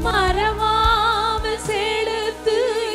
மறவாமல் செலுத்துகிறேன்.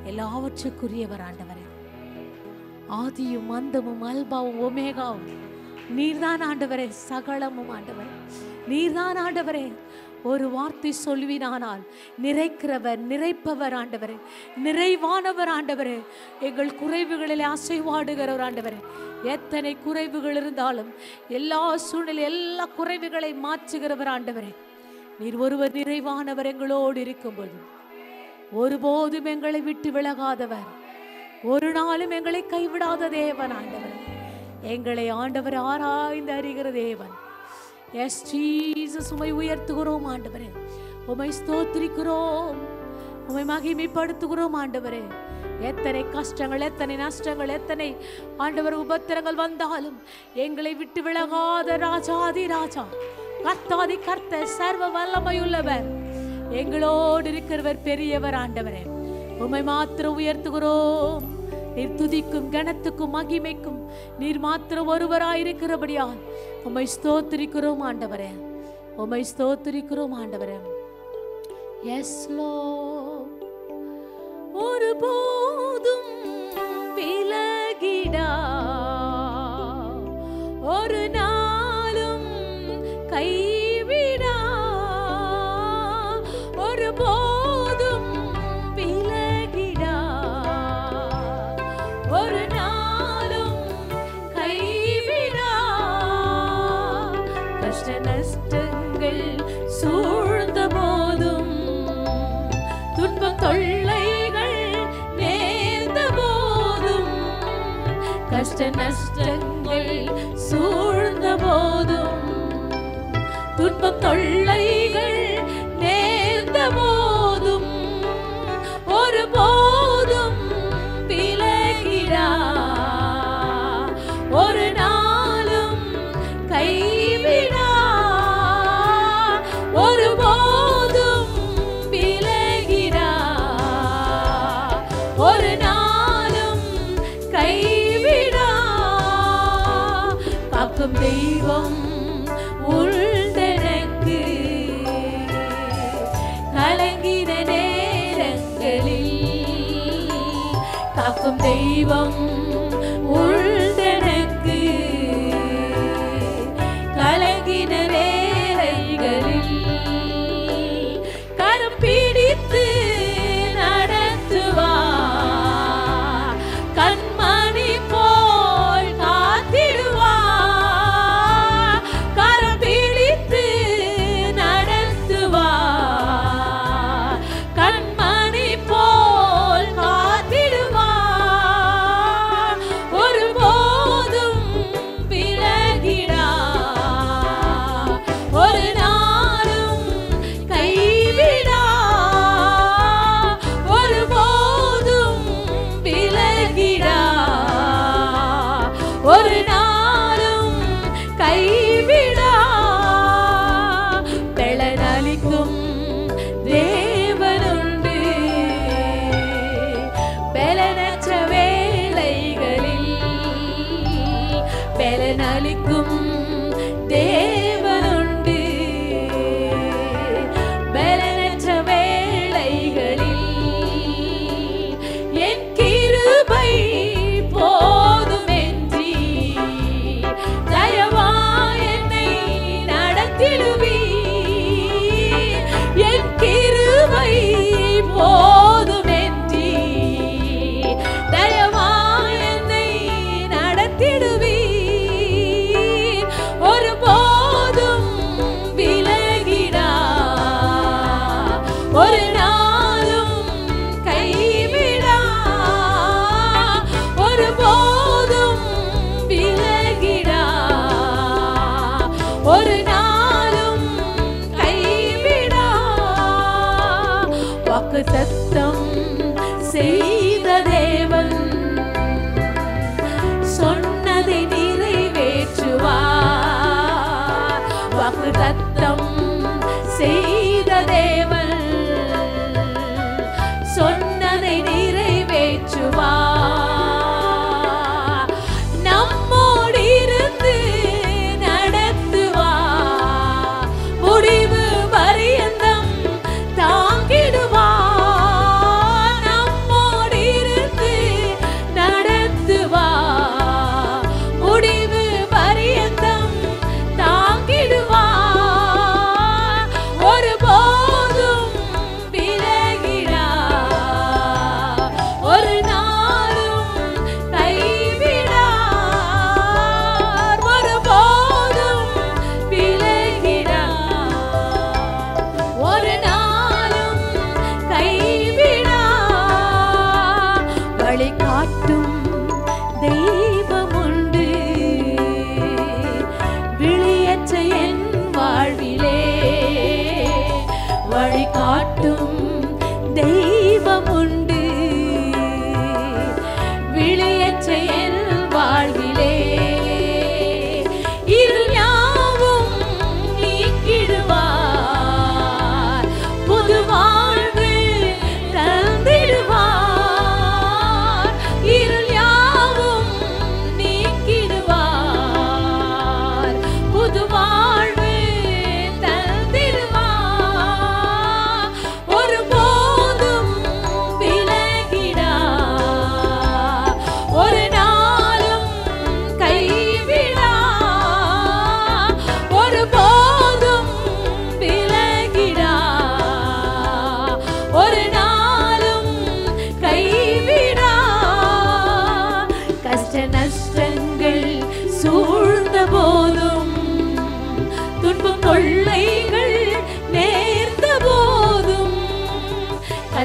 எல்லாவற்றுக்குரியவர் ஆண்டவரே. ஆதியும் அந்தமும் அல்பாவும் ஒமேகாவும் நீர்தான் ஆண்டவரே. சகலமும் ஆண்டவரே நீர்தான் ஆண்டவரே. ஒரு வார்த்தை சொல்வினானால் நிறைக்கிறவர், நிறைப்பவர் ஆண்டவரே, நிறைவானவர் ஆண்டவரே. எங்கள் குறைவுகளில் அசைவாடுகிறவர் ஆண்டவரே. எத்தனை குறைவுகள் இருந்தாலும் எல்லா சூழ்நிலை எல்லா குறைவுகளை மாற்றுகிறவர் ஆண்டவரே. நீர் ஒருவர் நிறைவானவர். எங்களோடு இருக்கும்போது ஒருபோதும் எங்களை விட்டு விலகாதவர், ஒரு நாளும் எங்களை கைவிடாத தேவன் ஆண்டவர். எங்களை ஆண்டவர் ஆராய்ந்து அறிகிற தேவன். எஸ் ஜீசஸ், உம்மை உயர்த்துகிறோம் ஆண்டவரே. உம்மை ஸ்தோத்திரிக்கிறோம், உம்மை மகிமைப்படுத்துகிறோம் ஆண்டவரே. எத்தனை கஷ்டங்கள், எத்தனை நஷ்டங்கள், எத்தனை ஆண்டவர் உபத்திரங்கள் வந்தாலும் எங்களை விட்டு விலகாத ராஜாதி ராஜா, கர்த்தாதி கர்த்தர், சர்வ வல்லமையுள்ளவர், எங்களோடு இருக்கிறவர், பெரியவர் ஆண்டவரே. உம்மை மாத்திரம் உயர்த்துகிறோம். நீர் துதிக்கும் கனத்துக்கும் மகிமைக்கும் நீர் மாத்திரம் ஒருவராயிருக்கிறபடியால் உம்மை ஸ்தோத்திரிக்கிறோம் ஆண்டவரே, உம்மை ஸ்தோத்திரிக்கிறோம் ஆண்டவரே. Yes Lord. ஒருபோதும் விலகிடா, ஒரு நாளும் கைவிடா, ஒருபோதும் விலகிடா, ஒரு நாளும் கைவிடா. கஷ்ட நஷ்டங்கள் சூழ்ந்த போதும், துன்பம் தொல்லைகள் நேர்ந்த போதும், கஷ்ட நஷ்டங்கள் சூழ்ந்த போதும், துன்பம் தொல்லைகள் நேர்ந்த போதும், ஒருபோதும் விலகிடா, ஒரு நாளும் கைவிடா, ஒருபோதும் விலகிடா, ஒரு நாளும் கைவிடா. காக்கும் தெய்வம் உள்தனக்கு, கலங்கின நேரங்களில் காக்கும் தெய்வம் உள்தனக்கு, கலங்கின வேளைகளில் கரம் பிடித்து நடத்துவார், கண்மணி போல் காத்திடுவார், கரம் பிடித்து நடத்துவார், கண்மணி போல் காத்திடுவார், ஒருபோதும் விலகிடா, ஒரு நாளும் கைவிடா, ஒருபோதும் விலகிடா, ஒரு நாளும் கைவிடா. பெலனளிக்கும் தேவனுண்டு, பெலனற்ற வேளைகளில் பெலனளிக்கும் தேவனுண்டு, பெலனற்ற வேளைகளில் என் கிருபை போதுமென்றி தயவாய் என்னை நடத்திடுவீர், என் கிருபை போதுமென்றி தயவாய் என்னை நடத்திடுவீர், ஒருபோதும் விலகிடா, ஒரு நாளும் கைவிடா, ஒருபோதும் விலகிடா, ஒரு நாளும் கைவிடா. வாக்குத்தத்தம் செய்த தேவன் சொன்னதை நிறைவேற்றுவார், வாக்குத்தத்தம் செய்த தேவன் சொன்னதை நிறைவேற்றுவார், நம்மோடு இருந்து நடத்துவார், முடிவு பரியந்தம் தாங்கிடுவார், நம்மோடு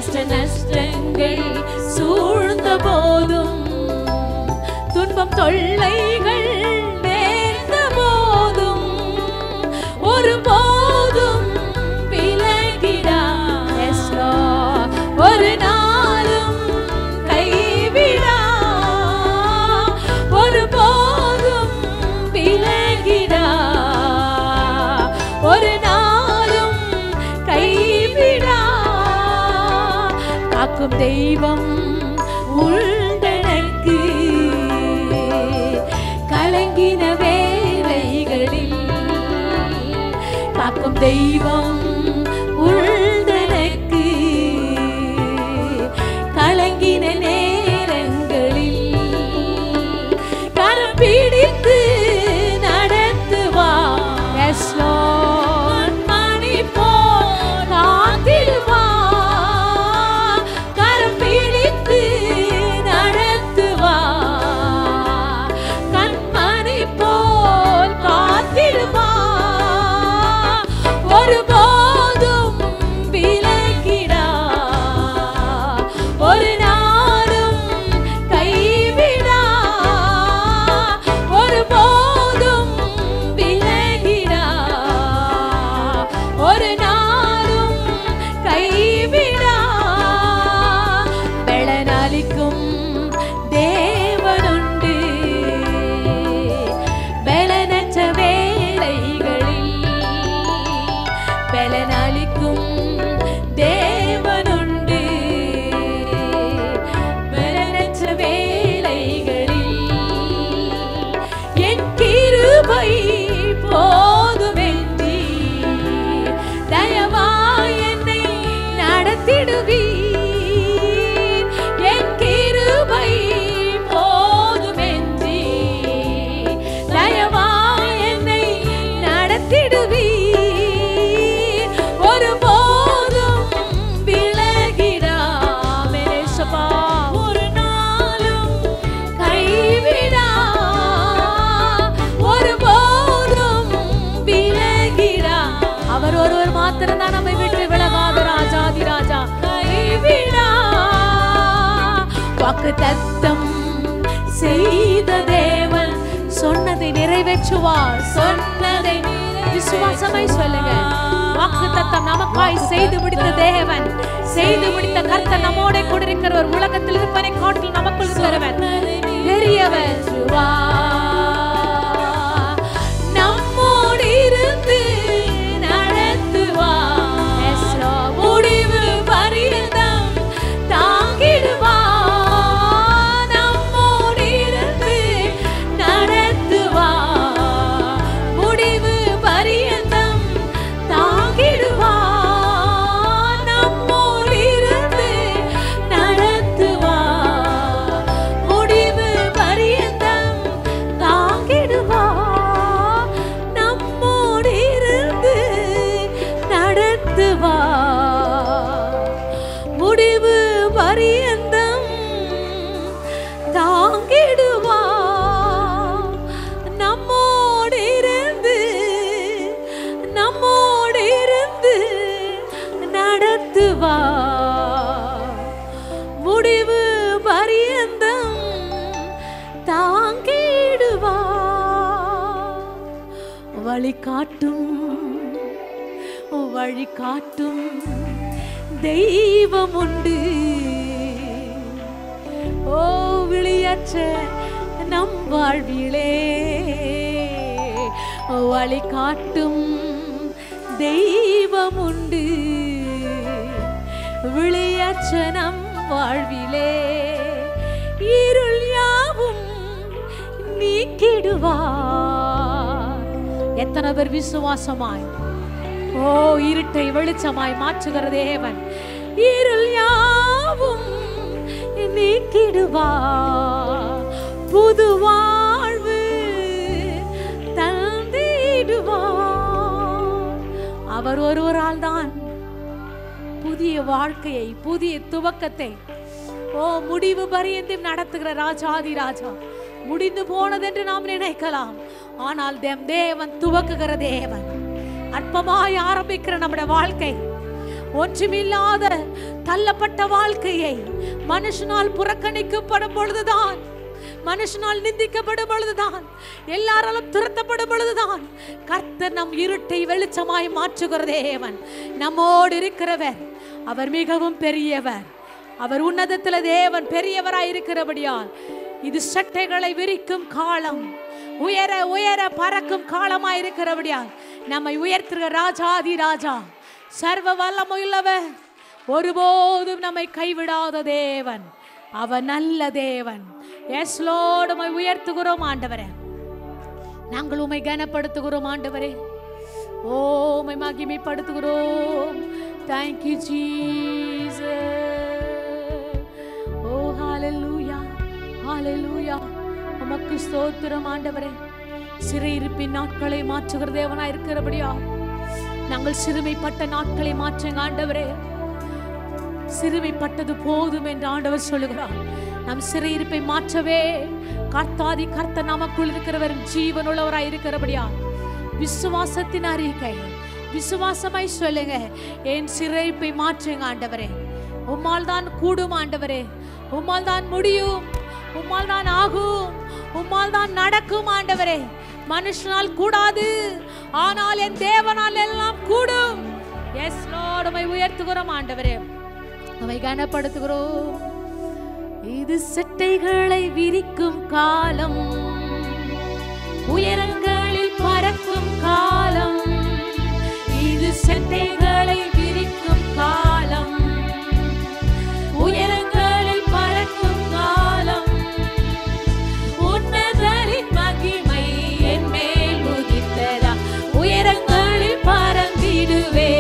கஷ்ட நஷ்டங்கள் சூழ்ந்த போதும் துன்பம் தொல்லைகள் நேர்ந்த போதும் ஒரு போதும் விலகிடா. ஒரு நாளும் கைவிடா. ஒரு போதும் விலகிடா. ஒரு நாளும் கைவிடா. காக்கும் தெய்வம் உண்டனக்கு கலங்கின வேளைகளில். காக்கும் தெய்வம் உண்டனக்கு கலங்கின நேரங்களில். கரம் பிடித்து நடத்துவார். Yes Lord. மணி போல் காத்திடுவார். கரம் பிடித்து நடத்துவார். கண்மணி போல் காத்திடுவார். ஒரு போதும் விலகிடா. ஒரு நாளும் கைவிடா. ஒரு போதும் விலகிடா. ஒரு நாளும் கைவிடா. பெலனளிக்கும் தேவனுண்டு பெலனற்ற வேளைகளில். பெலனளிக்கும் தேவனுண்டு பெலனற்ற வேளைகளில். என் கிருபை போதுமென்றி தயவாய் என்னை நடத்திடுவீர். என் கிருபை போதுமென்றி தயவாய் என்னை நடத்திடுவீர். ஒரு போதும் விலகிடாமே நேசப்பா. ஒரு நாளும் கைவிடா. ஒரு போதும் விலகிடா. அவர் ஒருவர் மாத்திரம்தான் நம்மை விட்டு விலகாத ராஜாதி ராஜா. கைவிடா. வாக்குத்தத்தம் செய்த தேவன் சொன்னதை நிறைவேற்றுவார். சொன்னதை விசுவாசமாய் சொல்லுங்க. வாக்குத்தத்தம் நமக்காய் செய்து முடித்த தேவன், செய்து முடித்த கர்த்தர் நம்மோட கூட இருக்கிறவர். உலகத்தில் இருப்பதை காட்டில் நமக்குள் இருக்கிறவன் பெரியவர். நம்மோடு இருந்து நடத்துவார். முடிவு பரியந்தம் தாங்கிடுவார். நம்மோடு இருந்து நடத்துவார். முடிவு பரியந்தம் தாங்கிடுவார். நம்மோடு இருந்து நடத்துவார். முடிவு பரியந்தம் தாங்கிடுவார். நம்மோடு இருந்து நடத்துவார். முடிவு பரியந்தம் தாங்கிடுவார். நம்மோடு இருந்து நடத்துவார். முடிவு பரியந்தம் தாங்கிடுவார். வழி காட்டும் தெய்வம் உண்டு. ஓ விழியற்ற நம் வாழ்விலே வழி காட்டும் தெய்வம் உண்டு. விழியற்ற நம் வாழ்விலே இருள் யாவும் நீக்கிடுவார். எத்தனை பேர் விசுவாசமாய் ஓ இருட்டை வெளிச்சமாய் மாற்றுகிற தேவன் இருள் யாவும் நீக்கிடுவார். புது வாழ்வு தந்திடுவார். அவர் ஒருவரால் தான் புதிய வாழ்க்கையை, புதிய துவக்கத்தை ஓ முடிவு பரியந்தம் நடத்துகிற ராஜாதி ராஜா. முடிந்து போனதென்று நாம் நினைக்கலாம், ஆனால் தேவன் துவக்குகிற தேவன். அற்பமாய் ஆரம்பிக்கிற நம்முடைய வாழ்க்கை ஒன்றுமில்லாத தள்ளப்பட்ட வாழ்க்கையை மனுஷனால் புறக்கணிக்கப்படும் பொழுதுதான், மனுஷனால் நிந்திக்கப்படும் பொழுதுதான், எல்லாராலும் துரத்தப்படும் பொழுதுதான் கர்த்தர் நம் இருட்டை வெளிச்சமாய் மாற்றுகிற தேவன். நம்மோடு இருக்கிறவர் அவர் மிகவும் பெரியவர். அவர் உன்னதத்தில் தேவன் பெரியவராய் இருக்கிறபடியால் இது சட்டைகளை விரிக்கும் காலம், உயர உயர பறக்கும் காலமாய் இருக்கிறபடியால் நம்மை உயர்த்துகிற ராஜாதி ராஜா, சர்வ வல்லமையுள்ளவர், ஒருபோதும் நம்மை கைவிடாத தேவன், அவர் நல்ல தேவன். எஸ் லார்ட், உம்மை உயர்த்துகிறோம் ஆண்டவரே, நாங்கள் உம்மை கனப்படுத்துகிறோம் ஆண்டவரே. ஓ, உம்மை மகிமைப்படுத்துகிறோம். Thank you Jesus. Oh hallelujah, hallelujah. உமக்கு ஸ்தோத்திரம் ஆண்டவரே. சிறையிருப்பின் நாட்களை மாற்றுகிற தேவனாய் இருக்கிறபடியா நாங்கள் சிறுமைப்பட்ட நாட்களை மாற்றுங்க ஆண்டவரே. சிறுமைப்பட்டது போதும் என்று ஆண்டவர் சொல்லுகிறார். நம் சிறையிருப்பை மாற்றவே கர்த்தாதி கர்த்தர் நமக்குள் இருக்கிறவர் ஜீவனுள்ளவராய் இருக்கிறபடியா விசுவாசத்தின் அறிக்கை, விசுவாசமாய் சொல்லுங்க, என் சிறையிருப்பை மாற்றுங்க ஆண்டவரே. உம்மால் தான் கூடும் ஆண்டவரே, உம்மால் தான் முடியும், உம்மால் தான் ஆகும், உம்மால் தான் நடக்கும் ஆண்டவரே. மனுஷனால் கூடாது, ஆனால் என் தேவனால் எல்லாம் கூடும். எஸ் லார்ட், உம்மை உயர்த்துகிறோம் ஆண்டவரே, உம்மை கனப்படுத்துகிறோம். இது சட்டைகளை விரிக்கும் காலம், உயரங்களில் பறக்கும் காலம். இது சட்டைகளை விரிக்கும் காலம், உயரங்களில் பறக்கும் காலம். உன்னதரின் மகிமை என் மேல் உதித்ததா, உயரங்களில் பறந்திடுவே.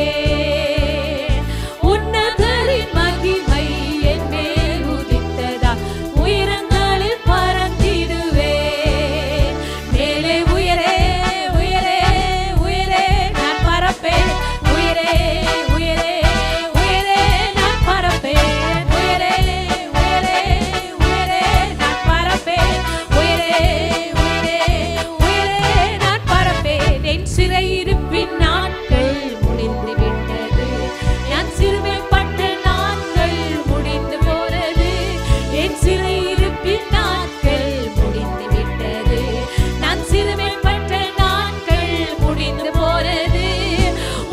உன்னதரின் மகிமை என் மேல் உதித்ததா, உயரங்களில் பறந்திடுவே. மேலே உயரே உயரே உயரே நான் பறப்பேன், உயரே உயரே உயரே நான் பறப்பேன், உயரே உயரே உயரே நான் பறப்பேன், உயரே உயரே உயரே நான் பறப்பேன். என் சிறையிருப்பின் நாட்கள் முடிந்து விட்டது, நான் சிறுமைப்பட்ட நாட்கள் முடிந்து போனது. என் சிறையிருப்பின் நாட்கள் முடிந்து விட்டது, நான் சிறுமைப்பட்ட நாட்கள் முடிந்து போனது.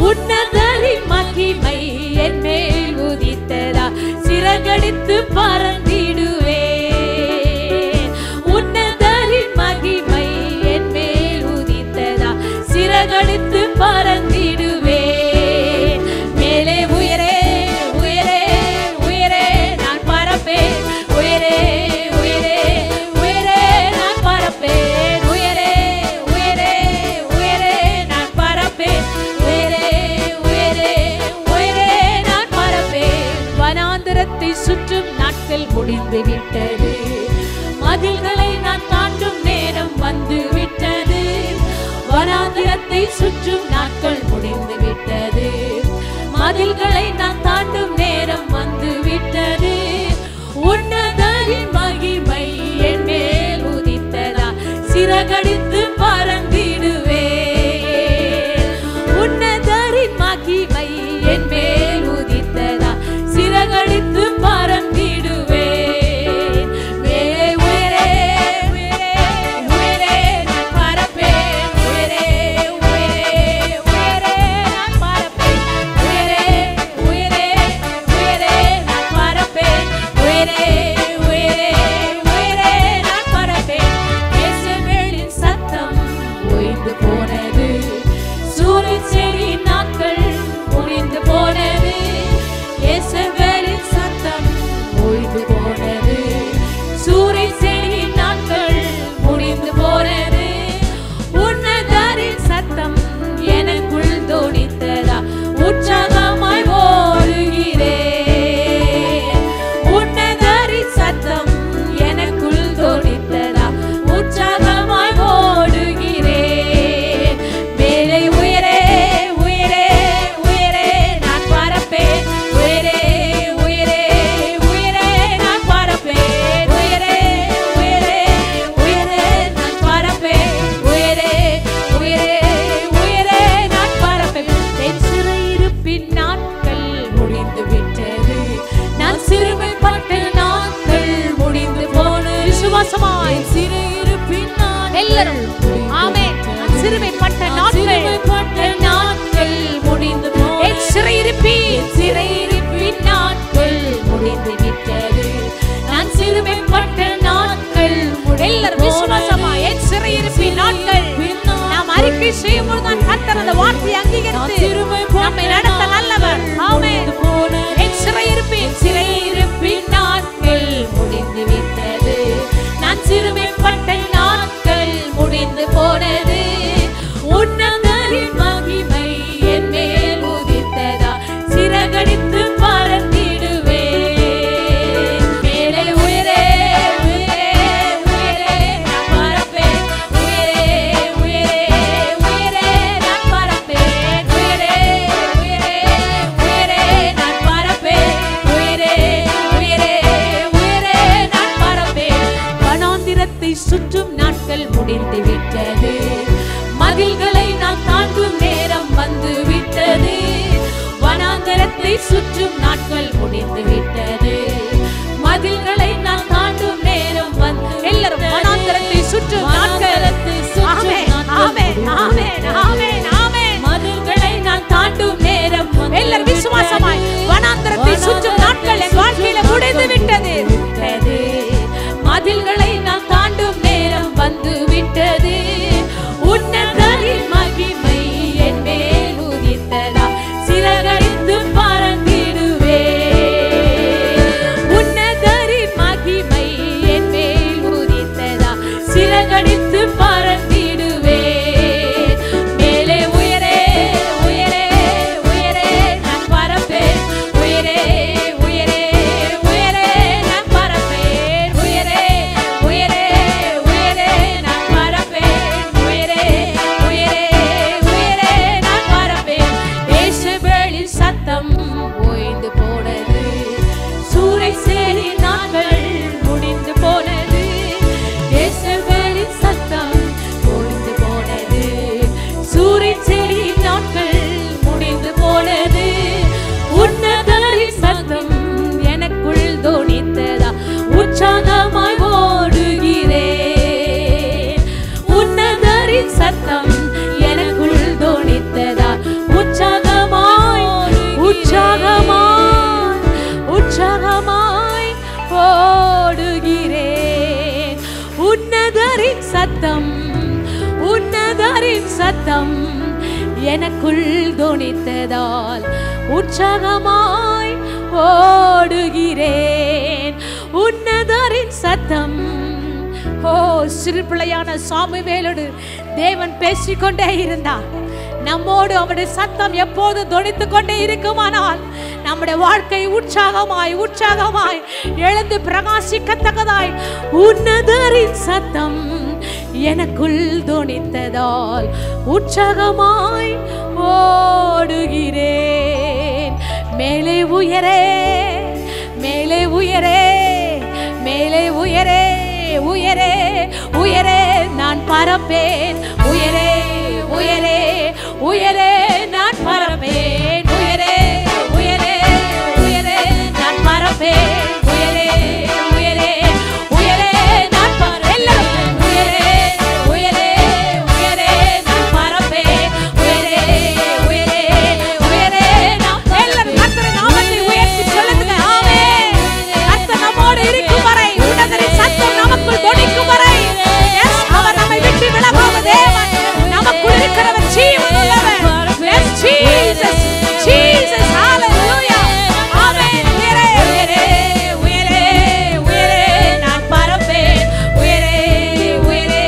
உன்னதரின் மகிமை என் மேல் உதித்ததா, சிறகடித்து பறந்திடுவே. உன்னதரின் மகிமை என் மேல் உதித்ததா, சிறகடித்து பறந்திடுவே. மேலே உயரே உயரே உயரே நான் பறப்பேன், உயரே உயரே உயரே நான் பறப்பேன், உயரே உயரே உயரே நான் பறப்பேன், உயரே உயரே உயரே நான் பறப்பேன். வனாந்திரத்தை சுற்றும் நாட்கள் முடிந்து விட்டது, மதில்களை நான் தாண்டும் நேரம் வந்து விட்டது. வனாந்திரத்தை சுற்றும் நாட்கள் முடிந்து விட்டது, மதில்களை நான் தாண்டும் நேரம் வந்து விட்டது. உன்னதரின் மகிமை என் மேல் உதித்ததா, சிறகடித்து பறந்திடுவே. உன்னதரின் மகிமை என் மேல் உதித்ததா, சிறகடித்து பறந்திடுவே. மேலே உயரே உயரே உயரே நான் பறப்பேன், உயரே உயரே உயரே நான் பறப்பேன், உயரே உயரே உயரே நான் பறப்பேன், உயரே உயரே உயரே நான் பறப்பேன். இயேசுவின் சத்தம் எல்லாரும் ஆமென். நான் சிறுமைப்பட்ட நாட்கள் முடிந்து என் சிறையிருப்பின் நாட்கள் முடிந்து விட்டது. நான் சிறுமைப்பட்ட நாட்கள் எல்லாரும் விசுவாசமா என் சிறையிருப்பின் நாட்கள் நாம் அறிக்கை செய்யும்போது நான் கர்த்தர் அந்த வார்த்தையை அங்கீகரித்து நம்மை நடத்த நல்லவர். ஆமென். என் சிறையிருப்பின் நாட்கள் முடிந்து விட்டது. நான் சிறுமைப்பட்ட நாட்கள் முடிந்து போனது. உன்னதரின் மகிமை என் மேல் உதித்ததா சிறகடித்து பறந்திடுவே. மேலே உயரே உயரே உயரே நான் பறப்பேன். உயரே உயரே உயரே நான் பறப்பேன். உயரே உயரே உயரே நான் பறப்பேன். உயரே உயரே உயரே நான் பறப்பேன். வனாந்திரத்தை சுற்றும் நாட்கள் முடிந்து விட்டது. மதில்களை நான் தாண்டும் நேரம் வந்து விட்டது. வனாந்தரத்தை சுற்றும் நாட்கள் முடிந்து விட்டது. மதில்களை நான் தாண்டும் நேரம் வந்து எல்லாரும் வனாந்தரத்தை சுற்றும் நாட்கள். ஆமென் ஆமென் ஆமென் ஆமென் ஆமென். மதில்களை நான் தாண்டும் நேரம் எல்லாரும் விசுவாசமாய் வனாந்தரத்தை சுற்றும் நாட்கள் என் வாழ்க்கையில முடிந்து விட்டது. மதில்களை நான் தாண்டும் நேரம் வந்து விட்டது. உன்னதரின் மகிமை என் மேல் உதித்ததா சிறகடித்து பறந்திடுவே. உன்னதரின் மகிமை என் மேல் உதித்ததா சிறகடித்து பறந்திடுவே. மேலே உயரே உயரே உயரே நான் பறப்பேன். உயரே உயரே உயரே நான் பறப்பேன். உயரே உயரே உயரே நான் பறப்பேன். உயரே உயரே உயரே நான் பறப்பேன். ஏசபேலின் சத்தம் ஓய்ந்து போனது. சூறைசேரின் நாட்கள் முடிந்து போனது. ஏசபேலின் சத்தம் ஓய்ந்து போனது. சூறைசேரின் நாட்கள் முடிந்து போனது. உன்னதரின் சத்தம் எனக்குள் தோனித்ததா உற்சாகமாய் ஓடுகிறேன். உன்னதரின் சத்தம் எனக்குள் தோனித்ததா உற்சாகமாய் உற்சாகமாய் உற்சாகமாய் ஓடுகிறேன். உன்னதரின் சத்தம் உன்னதரின் சத்தம் எனக்குள் தோனித்ததால் உற்சாகமாய் ஓடுகிறேன். உன்னதரின் சத்தம். ஓ, சிறு பிள்ளையான சாமுவேலோடு தேவன் பேசிக்கொண்டே இருந்தார். நம்மோடு அவருடைய சத்தம் எப்போது தொனித்துக் கொண்டே இருக்குமானால் நம்முடைய வாழ்க்கை உற்சாகமாய் உற்சாகமாய் எழுந்து பிரகாசிக்கத்தக்கதாய் உன்னதரின் சத்தம் எனக்குள் தொனித்ததால் உற்சாகமாய் ஓடுகிறேன். மேலே உயரே மேலே உயரே மேலே உயரே உயரே உயரே நான் பறப்பேன். உயரே உயரே உயரே நான் பறப்பேன். உயரே உயரே உயரே நான் பறப்பேன். உயரே உயரே உயரே நான் பறப்பேன். உயரே உயரே உயரே நான் பறப்பேன். உயரே உயரே உயரே நான் எல்லாரும் கர்த்தரின் நாமத்தை உயர்த்தி சொல்லுங்க. ஆமென். கர்த்தர் நம்மோடு இருக்கும் வரை உன்னதரின் சத்தம் நமக்குள் தொனிக்கும் வரை அவர் நம்மை விட்டு விலகாத தேவன். நமக்குள் இருக்கிறவர் ஜீவன் உள்ளவர். Yes, Jesus, Jesus, hallelujah. Amen. உயரே உயரே உயரே உயரே நான் பறப்பேன். உயரே உயரே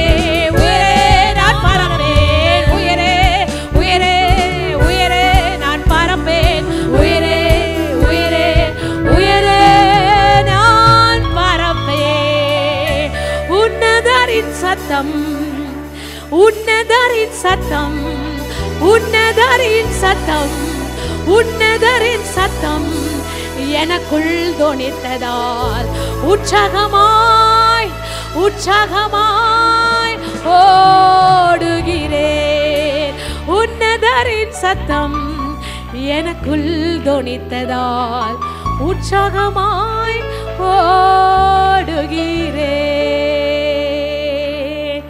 உயரே நான் பறப்பேன். உயரே உயரே உயரே நான் பறப்பேன். உயரே உயரே உயரே நான் பறப்பேன். உன்னதரின் சத்தம் உன்னதரின் சத்தம் உன்னதரின் சத்தம் உன்னதரின் சத்தம் எனக்குள் தொனித்ததால் உற்சாகமாய் உற்சாகமாய் ஓடுகிறேன். உன்னதரின் சத்தம் எனக்குள் தொனித்ததால் உற்சாகமாய் ஓடுகிறேன்.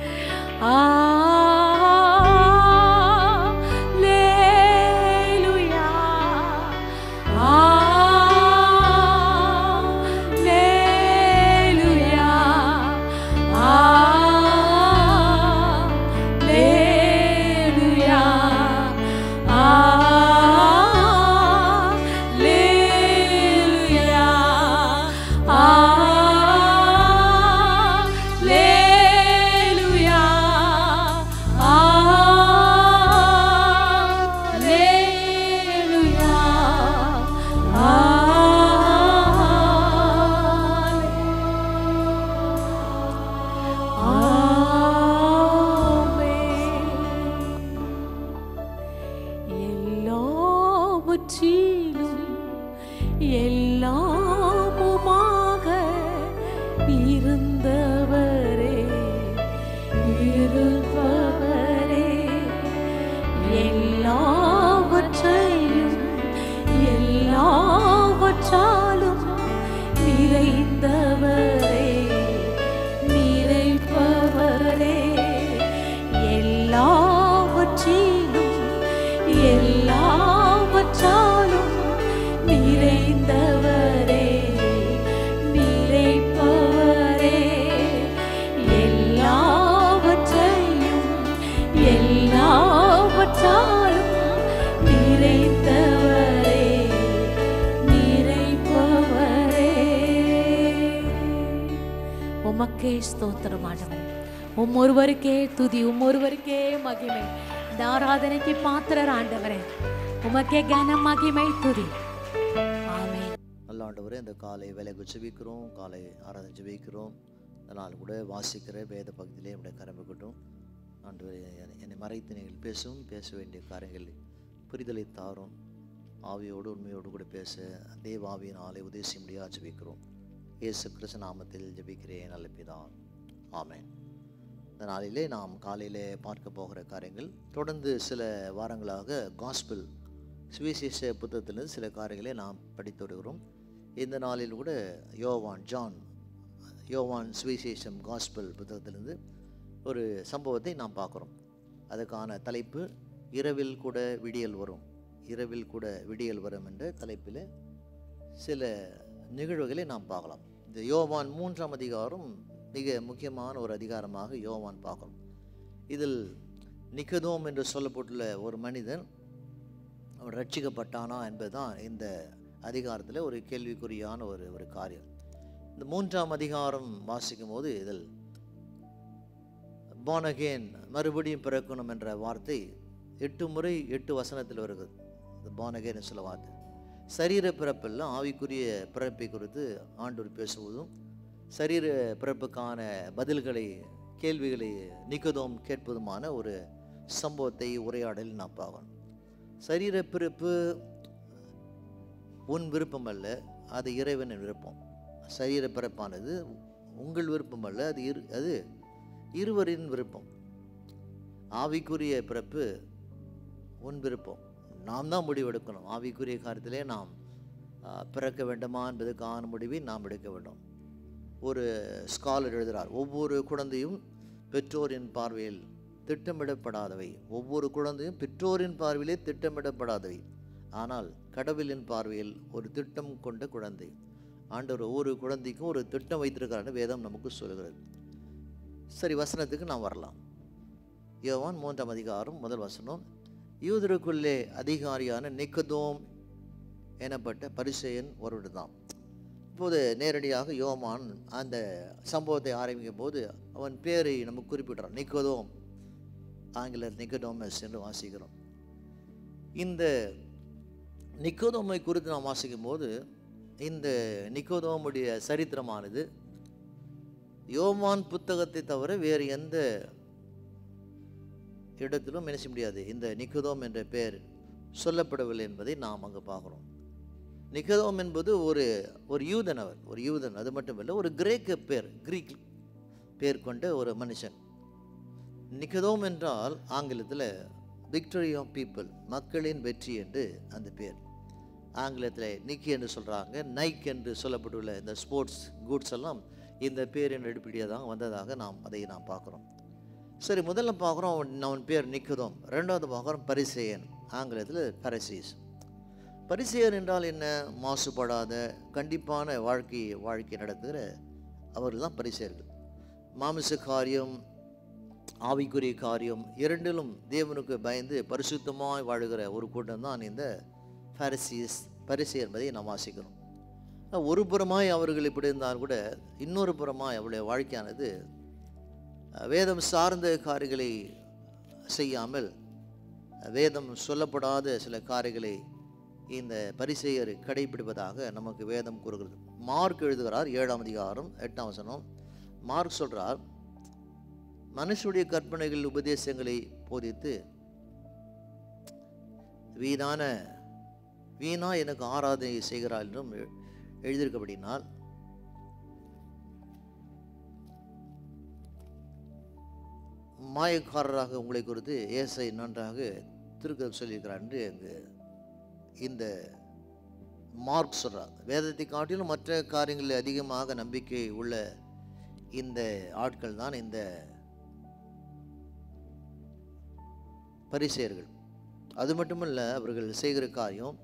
உமக்கே ஸ்தோத்திரம் ஆண்டவரே. ஒருவருக்கே துதி, ஒருவருக்கே மகிமை. இந்த ஆராதனைக்கு பாத்திரர் ஆண்டவரே, உமக்கே கனம் மகிமை துதி. ஆமென். நல்ல ஆண்டவரே, இந்த காலை வேலைக்கு ஜெபிக்கிறோம், காலை ஆராதனை ஜெபிக்கிறோம். அதனால் கூட வாசிக்கிற வேத பகுதியிலே என்னுடைய கரம்புக்கட்டும். ஆண்டவரே, என்னை மறைத்து நீங்கள் பேச வேண்டிய காரியங்கள் புரிதலை தாரும். ஆவியோடு உண்மையோடு கூட பேச தேவ ஆவியினாலே உதேசி முடியாது ஜெபிக்கிறோம். இயேசு கிறிஸ்து நாமத்தில் ஜெபிக்கிறேன் நல்ல பிதா, ஆமென். இந்த நாளிலே நாம் காலையிலே பார்க்க போகிற காரியங்கள் தொடர்ந்து சில வாரங்களாக காஸ்பிள் சுவிசேஷ புத்தகத்திலிருந்து சில காரியங்களை நாம் படித்து வருகிறோம். இந்த நாளில் கூட யோவான் சுவிசேஷம் காஸ்பிள் புத்தகத்திலிருந்து ஒரு சம்பவத்தை நாம் பார்க்குறோம். அதுக்கான தலைப்பு இரவில் கூட விடியல் வரும், இரவில் கூட விடியல் வரும் என்ற தலைப்பில் சில நிகழ்வுகளை நாம் பார்க்கலாம். இந்த யோவான் 3ஆம் அதிகாரம் மிக முக்கியமான ஒரு அதிகாரமாக யோவான் பார்க்கணும். இதில் நிக்கதோம் என்று சொல்லப்பட்டுள்ள ஒரு மனிதன் அவன் ரட்சிக்கப்பட்டானா என்பதுதான் இந்த அதிகாரத்தில் ஒரு கேள்விக்குறியான ஒரு காரியம். இந்த 3ஆம் அதிகாரம் வாசிக்கும் போது இதில் born again, மறுபடியும் பிறக்கணும் என்ற வார்த்தை 8 முறை 8 வசனத்தில் வருகிறது. இந்த born again சொல்ல வார்த்தை சரீர பிறப்பில் ஆவிக்குரிய பிறப்பை குறித்து ஆண்டவர் பேசுவதும், சரீர பிறப்புக்கான பதில்களை கேள்விகளை நிக்கதோம் கேட்பதுமான ஒரு சம்பவத்தை உரையாடலில் நாம் பார்க்கணும். சரீர பிறப்பு உன் விருப்பம் அல்ல, அது இறைவனின் விருப்பம். சரீர பிறப்பானது உங்கள் விருப்பம் அல்ல, அது இருவரின் விருப்பம். ஆவிக்குரிய பிறப்பு உன் விருப்பம், நாம் தான் முடிவெடுக்கணும். ஆவிக்குரிய காரியத்திலே நாம் பிறக்க வேண்டுமா என்பதற்கான முடிவை நாம் எடுக்க வேண்டும். ஒரு ஸ்காலர் எழுதுகிறார், ஒவ்வொரு குழந்தையும் பெற்றோரின் பார்வையில் திட்டமிடப்படாதவை. ஒவ்வொரு குழந்தையும் பெற்றோரின் பார்வையிலே திட்டமிடப்படாதவை, ஆனால் கடவுளின் பார்வையில் ஒரு திட்டம் கொண்ட குழந்தை. ஆண்டவர் ஒவ்வொரு குழந்தைக்கும் ஒரு திட்டம் வைத்திருக்கிறான்னு வேதம் நமக்கு சொல்கிறது. சரி, வசனத்துக்கு நாம் வரலாம். யோவான் 3ஆம் அதிகாரம் முதல் வசனம். யூதருக்குள்ளே அதிகாரியான நிக்கதோம் எனப்பட்ட பரிசேயன் ஒருவர் தான். இப்போது நேரடியாக யோவான் அந்த சம்பவத்தை ஆரம்பிக்கும் போது அவன் பேரை நமக்கு குறிப்பிடுறான், நிக்கதோம். ஆங்கிலர் நிக்கடோமஸ் என்று வாசிக்கிறோம். இந்த நிக்கதோமை குறித்து நாம் வாசிக்கும் போது இந்த நிக்கதோமுடைய சரித்திரமானது யோவான் புத்தகத்தை தவிர வேறு எந்த இடத்திலும் என்ன செய்ய முடியாது. இந்த நிக்கதோம் என்ற பெயர் சொல்லப்படவில்லை என்பதை நாம் அங்கு பார்க்குறோம். நிக்கதோம் என்பது ஒரு யூதன். அவர் ஒரு யூதன், அது மட்டுமில்லை, ஒரு கிரீக் பேர் கொண்ட ஒரு மனுஷன். நிக்கதோம் என்றால் ஆங்கிலத்தில் விக்டரி ஆஃப் பீப்புள், மக்களின் வெற்றி என்று அந்த பேர். ஆங்கிலத்தில் நிக்கி என்று சொல்கிறாங்க. நைக் என்று சொல்லப்பட்டுள்ள இந்த ஸ்போர்ட்ஸ் கூட்ஸ் எல்லாம் இந்த பேரின் அடிப்படையாக தான் வந்ததாக அதை பார்க்குறோம். சரி, முதல்ல பார்க்குறோம் அவன் பேர் நிக்கதோம். ரெண்டாவது பார்க்குறோம் பரிசேயன், ஆங்கிலத்தில் பரிசீஸ். பரிசேயர் என்றால் என்ன? மாசுபடாத கண்டிப்பான வாழ்க்கை நடத்துகிற அவர்கள் தான் பரிசேயர்கள். மாமிச காரியம், ஆவிக்குரிய காரியம் இரண்டிலும் தேவனுக்கு பயந்து பரிசுத்தமாய் வாழுகிற ஒரு கூட்டம் தான் இந்த பரிசேயர் என்பதை நாம் வாசிக்கிறோம். ஒரு புறமாய் அவர்கள் இப்படி இருந்தால் கூட இன்னொரு புறமாய் அவருடைய வாழ்க்கையானது வேதம் சார்ந்த காரியங்களை செய்யாமல் வேதம் சொல்லப்படாத சில காரியங்களை இந்த பரிசேயர் கடைபிடிப்பதாக நமக்கு வேதம் கூறுகிறது. மார்க் எழுதுகிறார் 7ஆம் அதிகாரம் 8ஆம் வசனம். மார்க் சொல்றார், மனுஷனுடைய கற்பனைகள் உபதேசங்களை போதித்து வீணா எனக்கு ஆராதனை செய்கிறார் என்றும் எழுதியிருக்கபடினால் மாயக்காரராக உங்களை குறித்து ஏசை நன்றாக திருக்குறள் சொல்லியிருக்கிறார் என்று அங்கு இந்த மார்க் சொல்கிறார். வேதத்தை காட்டிலும் மற்ற காரியங்களில் அதிகமாக நம்பிக்கை உள்ள இந்த ஆட்கள் தான் இந்த பரிசேயர்கள். அது மட்டுமல்ல, அவர்கள் செய்கிற காரியம்,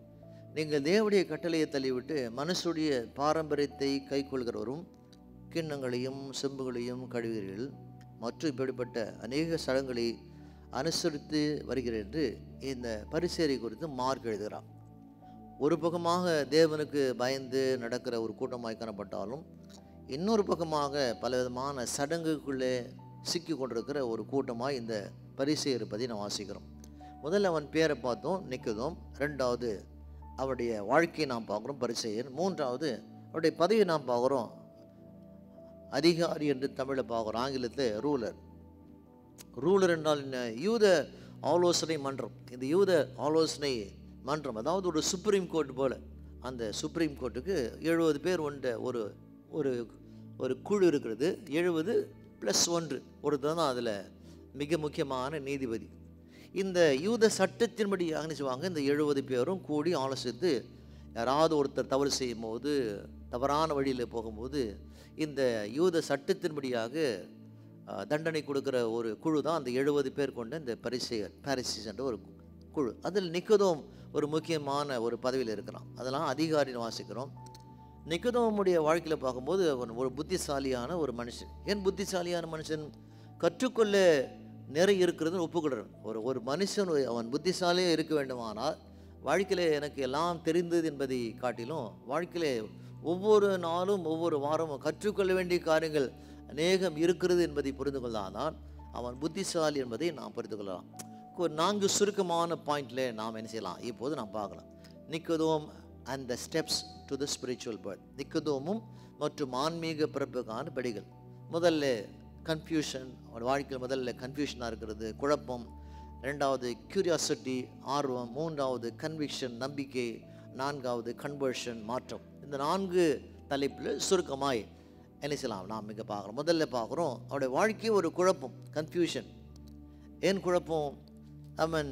நீங்கள் தேவனுடைய கட்டளையை தள்ளிவிட்டு மனுஷுடைய பாரம்பரியத்தை கை கொள்கிறவரும் கிண்ணங்களையும் செம்புகளையும் கழுவீர்கள் மற்றும் இப்படிப்பட்ட அநேக ஸ்தலங்களை அனுசரித்து வருகிறேன் என்று இந்த பரிசேயரை குறித்து மார்க் எழுதுகிறான். ஒரு பக்கமாக தேவனுக்கு பயந்து நடக்கிற ஒரு கூட்டமாய் காணப்பட்டாலும், இன்னொரு பக்கமாக பலவிதமான சடங்குக்குள்ளே சிக்கி கொண்டிருக்கிற ஒரு கூட்டமாக இந்த பரிசேயர் இருப்பதை நாம் வாசிக்கிறோம். முதல்ல அவன் பேரை பார்த்தோம், நிக்கதோம். ரெண்டாவது அவருடைய வாழ்க்கையை நாம் பார்க்குறோம், பரிசேயர். மூன்றாவது அவருடைய பதவியை நாம் பார்க்குறோம், அதிகாரி என்று தமிழில் பார்க்குறோம், ஆங்கிலத்தில் ரூலர். ரூலர் என்றால் என்ன? யூத ஆலோசனை மன்றம். இந்த யூத ஆலோசனை மன்றம் அதாவது ஒரு சுப்ரீம் கோர்ட் போல். அந்த சுப்ரீம் கோர்ட்டுக்கு 70 பேர் கொண்ட ஒரு ஒரு ஒரு குழு இருக்கிறது. 70 + 1 ஒருத்தர் தான் அதில் மிக முக்கியமான நீதிபதி. இந்த யூத சட்டத்தின்படி அனுப்பிச்சுவாங்க. இந்த 70 பேரும் கூடி ஆலோசித்து யாராவது ஒருத்தர் தவறு செய்யும் போது, தவறான வழியில் போகும்போது, இந்த யூத சட்டத்தின்படியாக தண்டனை கொடுக்குற ஒரு குழு தான் அந்த 70 பேர் கொண்ட இந்த பாரிசீஸ் என்ற ஒரு குழு. அதில் நிக்கதோம் ஒரு முக்கியமான ஒரு பதவியில் இருக்கிறான். அதெல்லாம் அதிகாரின்னு வாசிக்கிறோம். நிக்கதோமுடைய வாழ்க்கையில் பார்க்கும்போது அவன் ஒரு புத்திசாலியான ஒரு மனுஷன். ஏன் புத்திசாலியான மனுஷன்? கற்றுக்கொள்ள நிறைய இருக்கிறதுன்னு ஒப்புக்கொள்கிறான். ஒரு மனுஷன் அவன் புத்திசாலியாக இருக்க வேண்டுமானால் வாழ்க்கையில் எனக்கு எல்லாம் தெரிந்தது என்பதை காட்டிலும் வாழ்க்கையில் ஒவ்வொரு நாளும் ஒவ்வொரு வாரமும் கற்றுக்கொள்ள வேண்டிய காரியங்கள் அநேகம் இருக்கிறது என்பதை புரிந்து கொள்ளாதான் அவன் புத்திசாலி என்பதை நாம் புரிந்து கொள்ளலாம். ஒரு 4 சுருக்கமான பாயிண்டில் நாம் என்ன செய்யலாம் இப்போது நாம் பார்க்கலாம். Nicodemus and the steps to the spiritual birth. நிக்கதோமும் மற்றும் ஆன்மீக பிறப்புக்கான படிகள். முதல்ல கன்ஃபியூஷன், அவன் வாழ்க்கையில் முதல்ல கன்ஃபியூஷனாக இருக்கிறது, குழப்பம். ரெண்டாவது கியூரியாசிட்டி, ஆர்வம். மூன்றாவது கன்விக்ஷன், நம்பிக்கை. நான்காவது கன்வர்ஷன், மாற்றம். இந்த 4 தலைப்பில் சுருக்கமாய் என்ன செய்யலாம் நாம் இங்கே பார்க்குறோம். முதல்ல பார்க்குறோம் அவருடைய வாழ்க்கை ஒரு குழப்பம், கன்ஃபியூஷன். ஏன் குழப்பம்? அவன்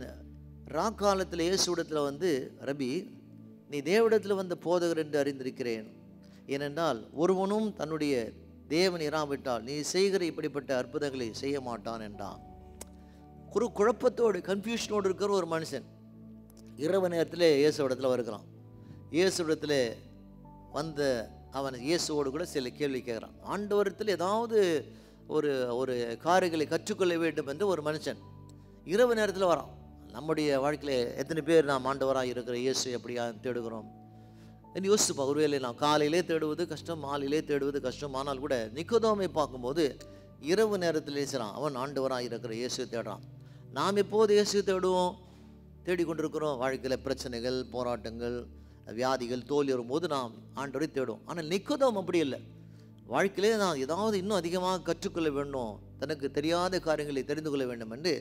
ராக்காலத்தில் இயேசுவிடத்தில் வந்து, ரபி நீ தேவனிடத்தில் வந்த போதகர் என்று அறிந்திருக்கிறேன். ஏனென்றால் ஒருவனும் தன்னுடைய தேவன் இராவிட்டால் நீ செய்கிற இப்படிப்பட்ட அற்புதங்களை செய்ய மாட்டான் என்றான். குழப்பத்தோடு கன்ஃபியூஷனோடு இருக்கிற ஒரு மனுஷன் இரவு நேரத்தில் இயேசுவிடத்தில் வருகிறான். இயேசுவிடத்தில் வந்த அவன் இயேசுவோடு கூட சில கேள்வி கேட்குறான். ஆண்டவரத்தில் ஏதாவது ஒரு ஒரு காரியங்களை கற்றுக்கொள்ள வேண்டும் என்று ஒரு மனுஷன் இரவு நேரத்தில் வரான். நம்முடைய வாழ்க்கையில் எத்தனை பேர் நாம் ஆண்டவராக இருக்கிற இயேசு எப்படியா தேடுகிறோம் என்று யோசிச்சுப்பா. ஒருவேளை நான் காலையிலே தேடுவது கஷ்டம், மாலையிலே தேடுவது கஷ்டம். ஆனால் கூட நிக்கதோமை பார்க்கும்போது இரவு நேரத்தில் பேசுகிறான். அவன் ஆண்டவராக இருக்கிற இயேசு தேடுறான். நாம் எப்போது இயேசு தேடுவோம்? தேடிக்கொண்டிருக்கிறோம். வாழ்க்கையில் பிரச்சனைகள், போராட்டங்கள், வியாதிகள், தோல்வி வரும்போது நாம் ஆண்டவரை தேடுவோம். ஆனால் நிக்கதோம் அப்படி இல்லை. வாழ்க்கையிலே நான் ஏதாவது இன்னும் அதிகமாக கற்றுக்கொள்ள வேண்டும், தனக்கு தெரியாத காரியங்களை தெரிந்து கொள்ள வேண்டும் என்று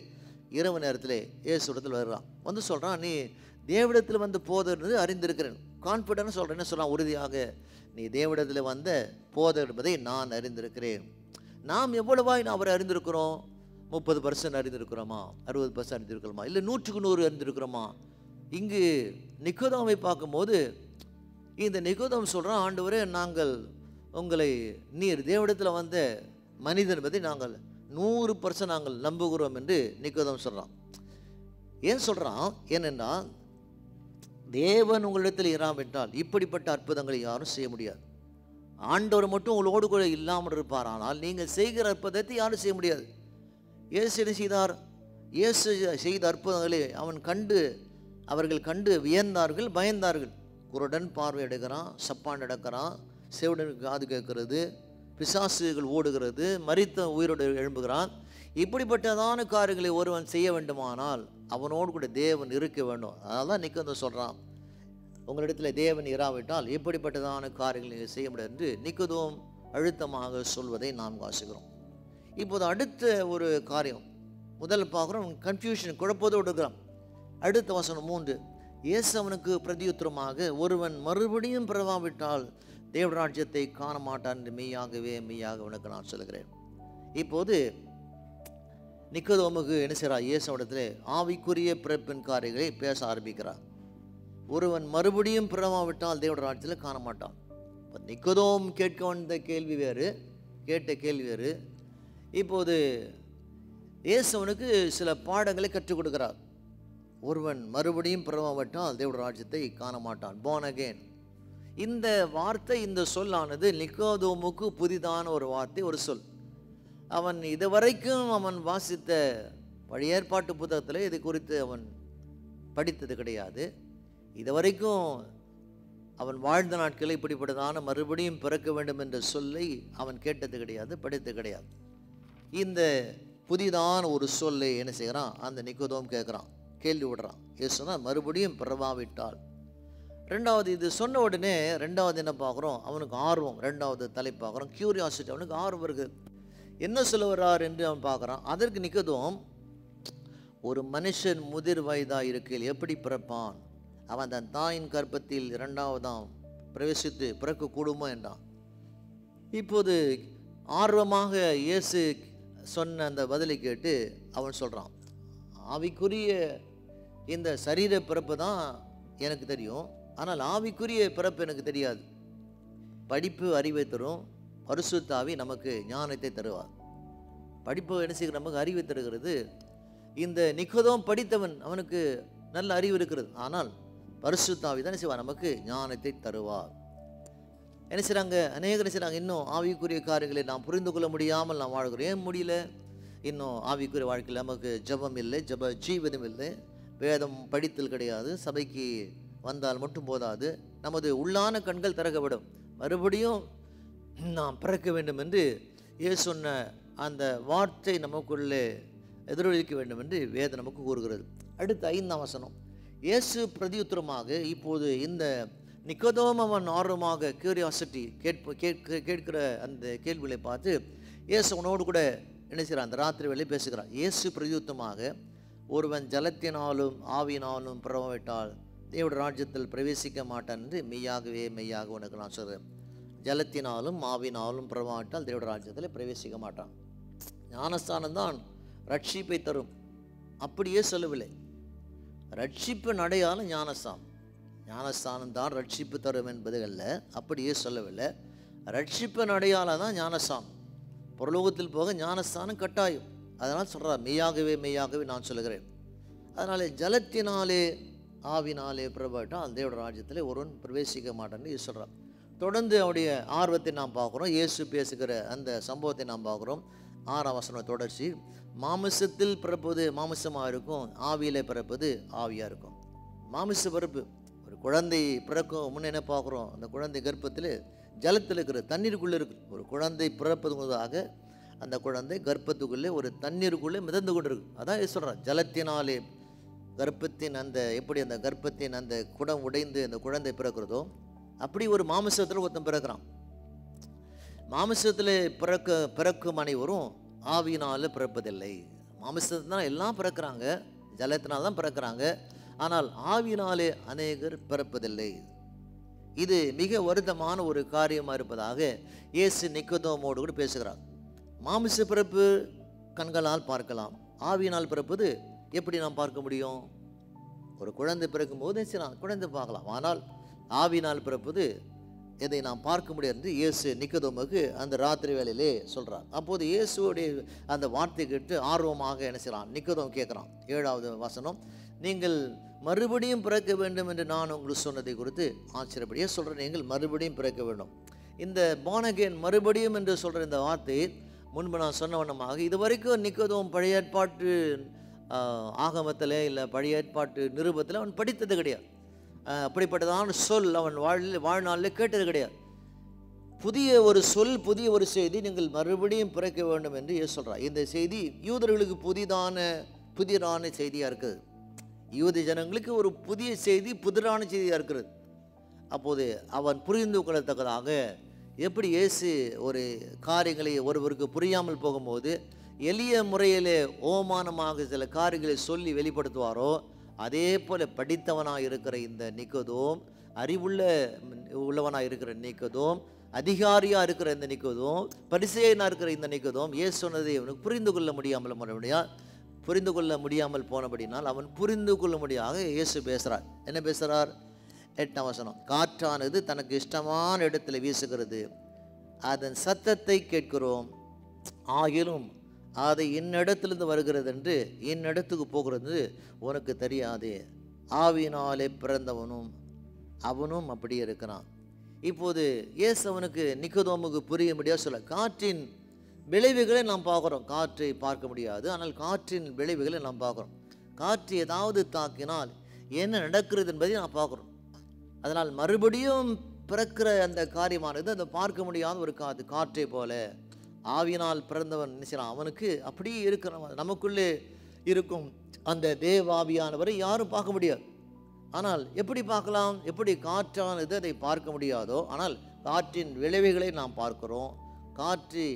இரவு நேரத்தில் இயேசுவிடத்தில் வருகிறான். வந்து சொல்கிறான், நீ தேவனிடத்தில் வந்து போதர் அறிந்திருக்கிறேன். கான்ஃபிடன்ஸ் சொல்கிறேன். என்ன சொல்கிறான்? உறுதியாக நீ தேவனிடத்தில் வந்த போதர் என்பதை நான் அறிந்திருக்கிறேன். நாம் எவ்வளவாய் நான் அவரை அறிந்திருக்கிறோம்? 30% அறிந்திருக்கிறோமா? 60% அறிந்திருக்கிறோமா? இல்லை 100க்கு 100 அறிந்திருக்கிறோமா? இங்கு நிக்கதோமை பார்க்கும்போது இந்த நிக்கதோம் சொல்கிறான், ஆண்டவரே நாங்கள் உங்களை நீர் தேவனிடத்தில் வந்த மனிதன் என்பதை நாங்கள் 100% நாங்கள் நம்புகிறோம் என்று நிக்கதோம் சொல்கிறான். ஏன் சொல்கிறான்? ஏனென்றால் தேவன் உங்களிடத்தில் இராவிட்டால் இப்படிப்பட்ட அற்புதங்களை யாரும் செய்ய முடியாது. ஆண்டவர் மட்டும் உங்களோடு கூட இல்லாமல் இருப்பார். ஆனால் நீங்கள் செய்கிற அற்புதத்தை யாரும் செய்ய முடியாது. இயேசு என்ன செய்தார்? இயேசு செய்த அற்புதங்களை அவர்கள் கண்டு வியந்தார்கள், பயந்தார்கள். குருடன் பார்வை எடுக்கிறான், சப்பான் நடக்கிறான், செவிடனுக்கு காது கேட்கிறது, பிசாசுகள் ஓடுகிறது, மரித்த உயிரோடு எழும்புகிறான். இப்படிப்பட்டதான காரியங்களை ஒருவன் செய்ய வேண்டுமானால் அவனோடு கூட தேவன் இருக்க வேண்டும். அதனால தான் நிக்கதோம் சொல்கிறான், உங்களிடத்தில் தேவன் இராவிட்டால் இப்படிப்பட்டதான காரியங்களை நீங்கள் செய்ய முடியாது என்று நிக்கதோம் அழுத்தமாக சொல்வதை நாம் வாசிக்கிறோம். இப்போது அடுத்த ஒரு காரியம் முதல் பார்க்குறோம், கன்ஃபியூஷன், குழப்பத்தோடு இருக்கிறான். அடுத்த வசனம் 3, இயேசு அவனுக்கு பிரதியுத்தரமாக, ஒருவன் மறுபடியும் பிறவாவிட்டால் தேவராஜ்யத்தை காண மாட்டான் என்று மெய்யாகவே மெய்யாக உனக்கு நான் சொல்கிறேன். இப்போது நிக்கதோமுக்கு என்ன செய்கிறார்? இயேசுவிடத்தில் ஆவிக்குரிய பிறப்பின் காரியங்களை பேச ஆரம்பிக்கிறார். ஒருவன் மறுபடியும் பிறவாவிட்டால் தேவராஜ்யத்தில் காண மாட்டான். இப்போ நிக்கதோம் கேட்க வந்த கேள்வி வேறு, கேட்ட கேள்வி வேறு. இப்போது இயேசுவனுக்கு சில பாடங்களை கற்றுக் கொடுக்கிறார். ஒருவன் மறுபடியும் பிறவாவிட்டால் தேவராஜ்யத்தை காண மாட்டான், born again. இந்த வார்த்தை, இந்த சொல்லானது நிக்கதோமுக்கு புதிதான ஒரு வார்த்தை, ஒரு சொல். அவன் இதுவரைக்கும் அவன் வாசித்த பழைய ஏற்பாட்டு புத்தகத்தில் இது குறித்து அவன் படித்தது கிடையாது. இதுவரைக்கும் அவன் வாழ்ந்த நாட்களில் இப்படிப்பட்டதான மறுபடியும் பிறக்க வேண்டும் என்ற சொல்லை அவன் கேட்டது கிடையாது, படித்தது கிடையாது. இந்த புதிதான ஒரு சொல்லை என்ன செய்கிறான், அந்த நிக்கோதோம் கேட்குறான், கேள்வி விடுறான். இயேசுனா மறுபடியும் பிறவாவிட்டால். ரெண்டாவது இது சொன்ன உடனே ரெண்டாவது என்ன பார்க்குறோம், அவனுக்கு ஆர்வம். ரெண்டாவது தலை பார்க்குறோம், கியூரியாசிட்டி. அவனுக்கு ஆர்வம் இருக்குது, என்ன சொல்ல வர்றார் என்று அவன் பார்க்குறான். அதற்கு நிக்கோதோம், ஒரு மனுஷன் முதிர் வயதாக இருக்கையில் எப்படி பிறப்பான், அவன் தன் தாயின் கர்ப்பத்தில் இரண்டாவதாம் பிரவேசித்து பிறக்க கூடுமோ என்றான். இப்போது ஆர்வமாக இயேசு சொன்ன அந்த பதிலை கேட்டு அவன் சொல்கிறான், ஆவிக்குரிய இந்த சரீர பிறப்பு தான் எனக்கு தெரியும், ஆனால் ஆவிக்குரிய பிறப்பு எனக்கு தெரியாது. படிப்பு அறிவை தரும், பரிசுத்த ஆவி நமக்கு ஞானத்தை தருவார். படிப்பு என்ன செய்கிற நமக்கு அறிவை தருகிறது. இந்த நிக்கோதோம் படித்தவன், அவனுக்கு நல்ல அறிவு இருக்கிறது, ஆனால் பரிசுத்த ஆவி தான் செய்வார், நமக்கு ஞானத்தை தருவார். என்ன செய்கிறாங்க, அநேகர் என்ன செய்கிறாங்க, இன்னும் ஆவிக்குரிய காரியங்களை நாம் புரிந்து கொள்ள முடியாமல் நாம் வாழ்கிறோம். ஏன் முடியல, இன்னும் ஆவிக்குரிய வாழ்க்கையில் நமக்கு ஜபம் இல்லை, ஜப ஜீவிதம் இல்லை, வேதம் படித்தல் கிடையாது, சபைக்கு வந்தால் மட்டும் போதாது, நமது உள்ளான கண்கள் திறக்கப்படும், மறுபடியும் நாம் பிறக்க வேண்டும் என்று இயேசு சொன்ன அந்த வார்த்தை நமக்குள்ளே எதிரொலிக்க வேண்டும் என்று வேதம் நமக்கு கூறுகிறது. அடுத்த 5ஆம் வசனம், இயேசு பிரதியுத்தரமாக, இப்போது இந்த நிக்கோதோம் அவன் ஆர்வமாக கியூரியாசிட்டி கேட்கிற அந்த கேள்விகளை பார்த்து இயேசு அவனோடு கூட என்ன செய்கிறான், அந்த ராத்திரி வேலை பேசுகிறான். இயேசு பிரதியுத்தரமாக, ஒருவன் ஜலத்தினாலும் ஆவியினாலும் பிறவாவிட்டால் தேவனுடைய ராஜ்யத்தில் பிரவேசிக்க மாட்டான் என்று மெய்யாகவே மெய்யாக உனக்கு நான் சொல்கிறேன். ஜலத்தினாலும் ஆவினாலும் பிறவாவிட்டால் தேவனுடைய ராஜ்யத்தில் பிரவேசிக்க மாட்டான். ஞானஸ்தானம் தான் ரட்சிப்பை தரும், அப்படியே சொல்லவில்லை. ரட்சிப்பு அடையாளம் ஞானஸ்தானம், ஞானஸ்தானம் தான் ரட்சிப்பு தரும் என்பது அல்ல, அப்படியே சொல்லவில்லை. ரட்சிப்பு அடையாளம் தான் ஞானஸ்தானம். பரலோகத்தில் போக ஞானஸ்தானம் கட்டாயம். அதனால் சொல்கிறார், மெய்யாகவே மெய்யாகவே நான் சொல்லுகிறேன். அதனாலே ஜலத்தினாலே ஆவினாலே பிரபட்டால் தேவனுடைய ராஜ்யத்தில் ஒருவன் பிரவேசிக்க மாட்டான்னு சொல்கிறார். தொடர்ந்து அவருடைய ஆர்வத்தை நாம் பார்க்குறோம். இயேசு பேசுகிற அந்த சம்பவத்தை நாம் பார்க்குறோம். 6ஆம் வசனம் தொடர்ச்சி, மாமிசத்தில் பிறப்பது மாமிசமாக இருக்கும், ஆவியிலே பிறப்பது ஆவியாக இருக்கும். மாமிச பிறப்பு, ஒரு குழந்தை பிறக்கும் முன்னே என்ன பார்க்குறோம், அந்த குழந்தை கர்ப்பத்தில் ஜலத்தில் இருக்கிற தண்ணீருக்குள்ளே இருக்குது. ஒரு குழந்தை பிறப்பது முதலாக அந்த குழந்தை கர்ப்பத்துக்குள்ளே ஒரு தண்ணீருக்குள்ளே மிதந்து கொண்டு இருக்கு. அதான் சொல்கிறான், ஜலத்தினாலே கர்ப்பத்தின் அந்த எப்படி அந்த கர்ப்பத்தின் அந்த குடம் உடைந்து அந்த குழந்தை பிறக்கிறதோ அப்படி ஒரு மாமிசத்தில் ஒருத்தன் பிறக்கிறான். மாமிசத்தில் பிறக்கும் அனைவரும் ஆவியினால் பிறப்பதில்லை. மாமிசத்தில் தான் எல்லாம் பிறக்கிறாங்க, ஜலத்தினால் தான் பிறக்கிறாங்க, ஆனால் ஆவியினாலே அநேகர் பிறப்பதில்லை. இது மிக வருத்தமான ஒரு காரியமாக இருப்பதாக இயேசு நிக்கோதோமோடு கூட பேசுகிறார். மாமிச பிறப்பு கண்களால் பார்க்கலாம், ஆவியினால் பிறப்பது எப்படி நாம் பார்க்க முடியும்? ஒரு குழந்தை பிறக்கும் போது குழந்தை பார்க்கலாம், ஆனால் ஆவியினால் பிறப்பது இதை நாம் பார்க்க முடியாது என்று இயேசு நிக்கோதோமுக்கு அந்த ராத்திரி வேளையிலே சொல்கிறார். அப்போது இயேசுடைய அந்த வார்த்தை கேட்டு ஆர்வமாக என்ன செய்கிறான், நிக்கோதோம் கேட்குறான். 7வது வசனம், நீங்கள் மறுபடியும் பிறக்க வேண்டும் என்று நான் உங்களுக்கு சொன்னதை குறித்து ஆச்சரியப்படியே சொல்கிறேன். நீங்கள் மறுபடியும் பிறக்க வேண்டும். இந்த born again மறுபடியும் என்று சொல்கிற இந்த வார்த்தை முன்பு நான் சொன்ன வண்ணமாக இதுவரைக்கும் நிக்கோதோம் பழைய ஏற்பாட்டு ஆகமத்தில் இல்லை பழைய ஏற்பாட்டு நிருபத்தில் அவன் படித்தது கிடையாது. அப்படிப்பட்டதான சொல் அவன் வாழ்நாளில் கேட்டது கிடையாது. புதிய ஒரு சொல், புதிய ஒரு செய்தி, நீங்கள் மறுபடியும் பிறக்க வேண்டும் என்று இயேசு சொல்கிறார். இந்த செய்தி யூதர்களுக்கு புதிரான செய்தியாக இருக்குது. யூத ஜனங்களுக்கு ஒரு புதிய செய்தி, புதிரான செய்தியாக இருக்கிறது. அப்போது அவன் புரிந்து கொள்ளத்தக்கதாக எப்படி இயேசு ஒரு காரியங்களை ஒருவருக்கு புரியாமல் போகும்போது எளிய முறையிலே ஓமானமாக சில காரியங்களை சொல்லி வெளிப்படுத்துவாரோ, அதே போல் படித்தவனாக இருக்கிற இந்த நிக்கோதோம், உள்ளவனாக இருக்கிற நிக்கோதோம், அதிகாரியாக இருக்கிற இந்த நிக்கோதோம், பரிசேயனாக இருக்கிற இந்த நிக்கோதோம் இயேசு சொன்னதை அவனுக்கு புரிந்து கொள்ள முடியாமல் போனபடினால் அவன் புரிந்து கொள்ள முடியாத இயேசு பேசுகிறார். என்ன பேசுகிறார்? 8ஆம் வசனம், காற்றானது தனக்கு இஷ்டமான இடத்துல வீசுகிறது, அதன் சத்தத்தை கேட்கிறோம், ஆகிலும் அதை இன்னிடத்திலிருந்து வருகிறது என்று இன்னிடத்துக்கு போகிறது உனக்கு தெரியாதே. ஆவியினாலே பிறந்தவனும் அவனும் அப்படி இருக்கிறான். இப்போது இயேசு அவனுக்கு நிக்கோதோமுக்கு புரியும்படியாக சொல்ல, காற்றின் விளைவுகளை நாம் பார்க்குறோம். காற்றை பார்க்க முடியாது, ஆனால் காற்றின் விளைவுகளை நாம் பார்க்குறோம். காற்று ஏதாவது தாக்கினால் என்ன நடக்கிறது என்பதை நாம் பார்க்குறோம். அதனால் மறுபடியும் பிறக்கிற அந்த காரியமானது அந்த பார்க்க முடியாத ஒரு காற்றை போல ஆவியினால் பிறந்தவன் நினைச்சான். அவனுக்கு அப்படியே இருக்கிற நமக்குள்ளே இருக்கும் அந்த தேவாவியானவரை யாரும் பார்க்க முடியாது. ஆனால் எப்படி பார்க்கலாம்? எப்படி காற்றானது அதை பார்க்க முடியாதோ, ஆனால் காற்றின் விளைவுகளை நாம் பார்க்கிறோம். காற்று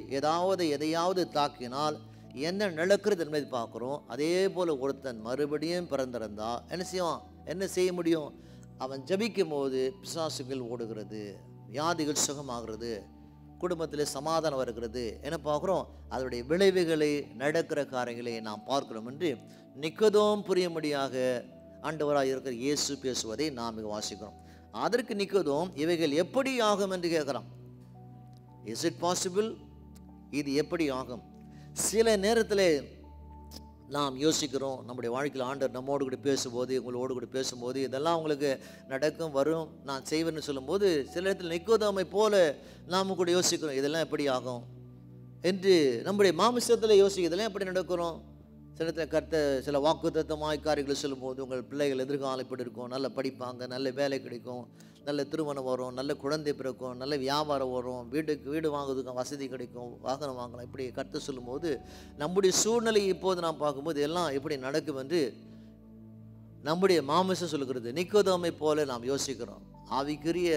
எதையாவது தாக்கினால் என்ன நடக்கிறது என்பதை பார்க்குறோம். அதே போல் ஒருத்தன் மறுபடியும் பிறந்திருந்தா என்ன செய்ய முடியும்? அவன் ஜபிக்கும் போது பிசாசுகள் ஓடுகிறது, வியாதிகள் சுகமாகிறது, குடும்பத்தில் சமாதானம் வருகிறது என பார்க்குறோம். அதனுடைய விளைவுகளை நடக்கிற காரியங்களை நாம் பார்க்கிறோம் என்று நிக்கதோம் புரியும்படியாக ஆண்டவராக இருக்கிற இயேசு பேசுவதை நாம் மிக வாசிக்கிறோம். அதற்கு நிக்கதோம் இவைகள் எப்படி ஆகும் என்று கேட்குறான். Is it possible? இது எப்படி ஆகும்? சில நேரத்தில் நாம் யோசிக்கிறோம், நம்முடைய வாழ்க்கையில் ஆண்டவர் நம்மோடு கூட பேசும்போது, உங்களோடு கூட பேசும்போது இதெல்லாம் உங்களுக்கு நடக்கும், வரும், நான் செய்வேன்னு சொல்லும்போது சில இடத்துல நிக்கோதேமை போல நாம் கூட யோசிக்கிறோம், இதெல்லாம் எப்படி ஆகும் என்று நம்முடைய மாமிசத்தில் யோசிக்க, இதெல்லாம் எப்படி நடக்கிறோம். சில இடத்துல சில வாக்குத்தத்தமாய் காரியங்களை சொல்லும்போது, உங்கள் பிள்ளைகள் எதிர்காலம் இப்படி இருக்கும், நல்லா படிப்பாங்க, நல்ல வேலை கிடைக்கும், நல்ல திருமணம் வரும், நல்ல குழந்தை பிறக்கும், நல்ல வியாபாரம் வரும், வீடு வாங்குறதுக்கு வசதி கிடைக்கும், வாகனம் வாங்கலாம், இப்படி கருத்து சொல்லும்போது நம்முடைய சூழ்நிலை இப்போது நாம் பார்க்கும்போது எல்லாம் எப்படி நடக்கும் என்று நம்முடைய மாமிசம் சொல்லுகிறது. நிக்கோதேமை போல நாம் யோசிக்கிறோம். ஆவிக்குரிய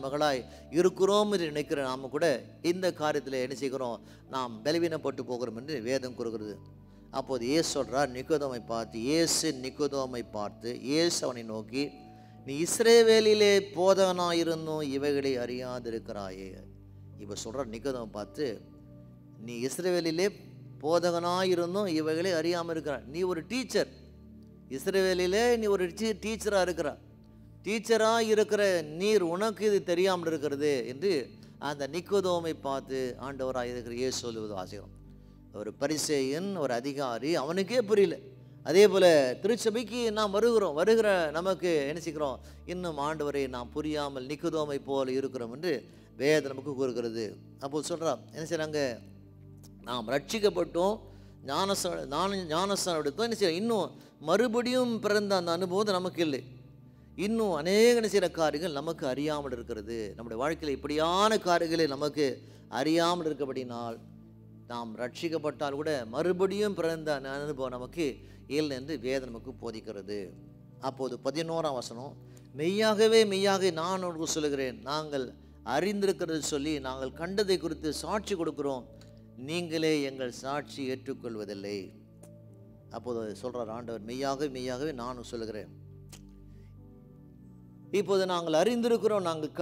மகளாய் இருக்கிறோம் என்று நினைக்கிற நாம் கூட இந்த காரியத்தில் என்ன செய்கிறோம்? நாம் பலவீனப்பட்டு போகிறோம் என்று வேதம் கூறுகிறது. அப்போது இயேசு சொல்கிறார், நிக்கோதேமை பார்த்து இயேசு அவனை நோக்கி, நீ இஸ்ரவேலிலே போதகனாயிருந்தும் இவைகளை அறியாதிருக்கிறாயே. இப்போ சொல்கிறார் நிக்கோதேமை பார்த்து, நீ இஸ்ரவேலிலே போதகனாயிருந்தும் இவைகளை அறியாமல் இருக்கிறாய். நீ ஒரு டீச்சர், இஸ்ரவேலிலே நீ ஒரு டீச்சராக இருக்கிற, டீச்சராக இருக்கிற நீர் உனக்கு இது தெரியாமல் இருக்கிறது என்று அந்த நிக்கோதேமை பார்த்து ஆண்டவராக இருக்கிற இயேசு சொல்லுவது வாசிக்கிறோம். ஒரு பரிசேயன், ஒரு அதிகாரி, அவனுக்கே புரியல. அதே போல் திருச்சபைக்கு நாம் வருகிற நமக்கு என்ன செய்கிறோம்? இன்னும் ஆண்டவரை நாம் புரியாமல் நிக்கோதேமை போல் இருக்கிறோம் என்று வேதம் நமக்கு கூறுகிறது. அப்போ சொல்கிறான், என்ன செய்கிறாங்க? நாம் ரட்சிக்கப்பட்டோம், ஞானஸ்தானம் எடுத்தோம், என்ன செய்யறோம்? இன்னும் மறுபடியும் பிறந்த அந்த அனுபவம் நமக்கு இல்லை. இன்னும் அநேக என்ன செய்கிற காரியங்கள் நமக்கு அறியாமல் இருக்கிறது. நம்முடைய வாழ்க்கையில் இப்படியான காரியங்களை நமக்கு அறியாமல் இருக்கப்படினால் நாம் ரட்சிக்கப்பட்டால் கூட மறுபடியும் பிறந்த அனுபவம் நமக்கு இல்லை என்று வேதம் நமக்கு போதிக்கிறது. அப்போது 11ஆம் வசனம், மெய்யாகவே நான் உங்களுக்கு சொல்லுகிறேன், நாங்கள் அறிந்திருக்கிறது சொல்லி நாங்கள் கண்டதை குறித்து சாட்சி கொடுக்கிறோம், நீங்களே எங்கள் சாட்சி ஏற்றுக்கொள்வதில்லை. அப்போது சொல்கிறார் ஆண்டவர், மெய்யாகவே நான் சொல்லுகிறேன். இப்போது நாங்கள் அறிந்திருக்கிறோம், நாங்கள்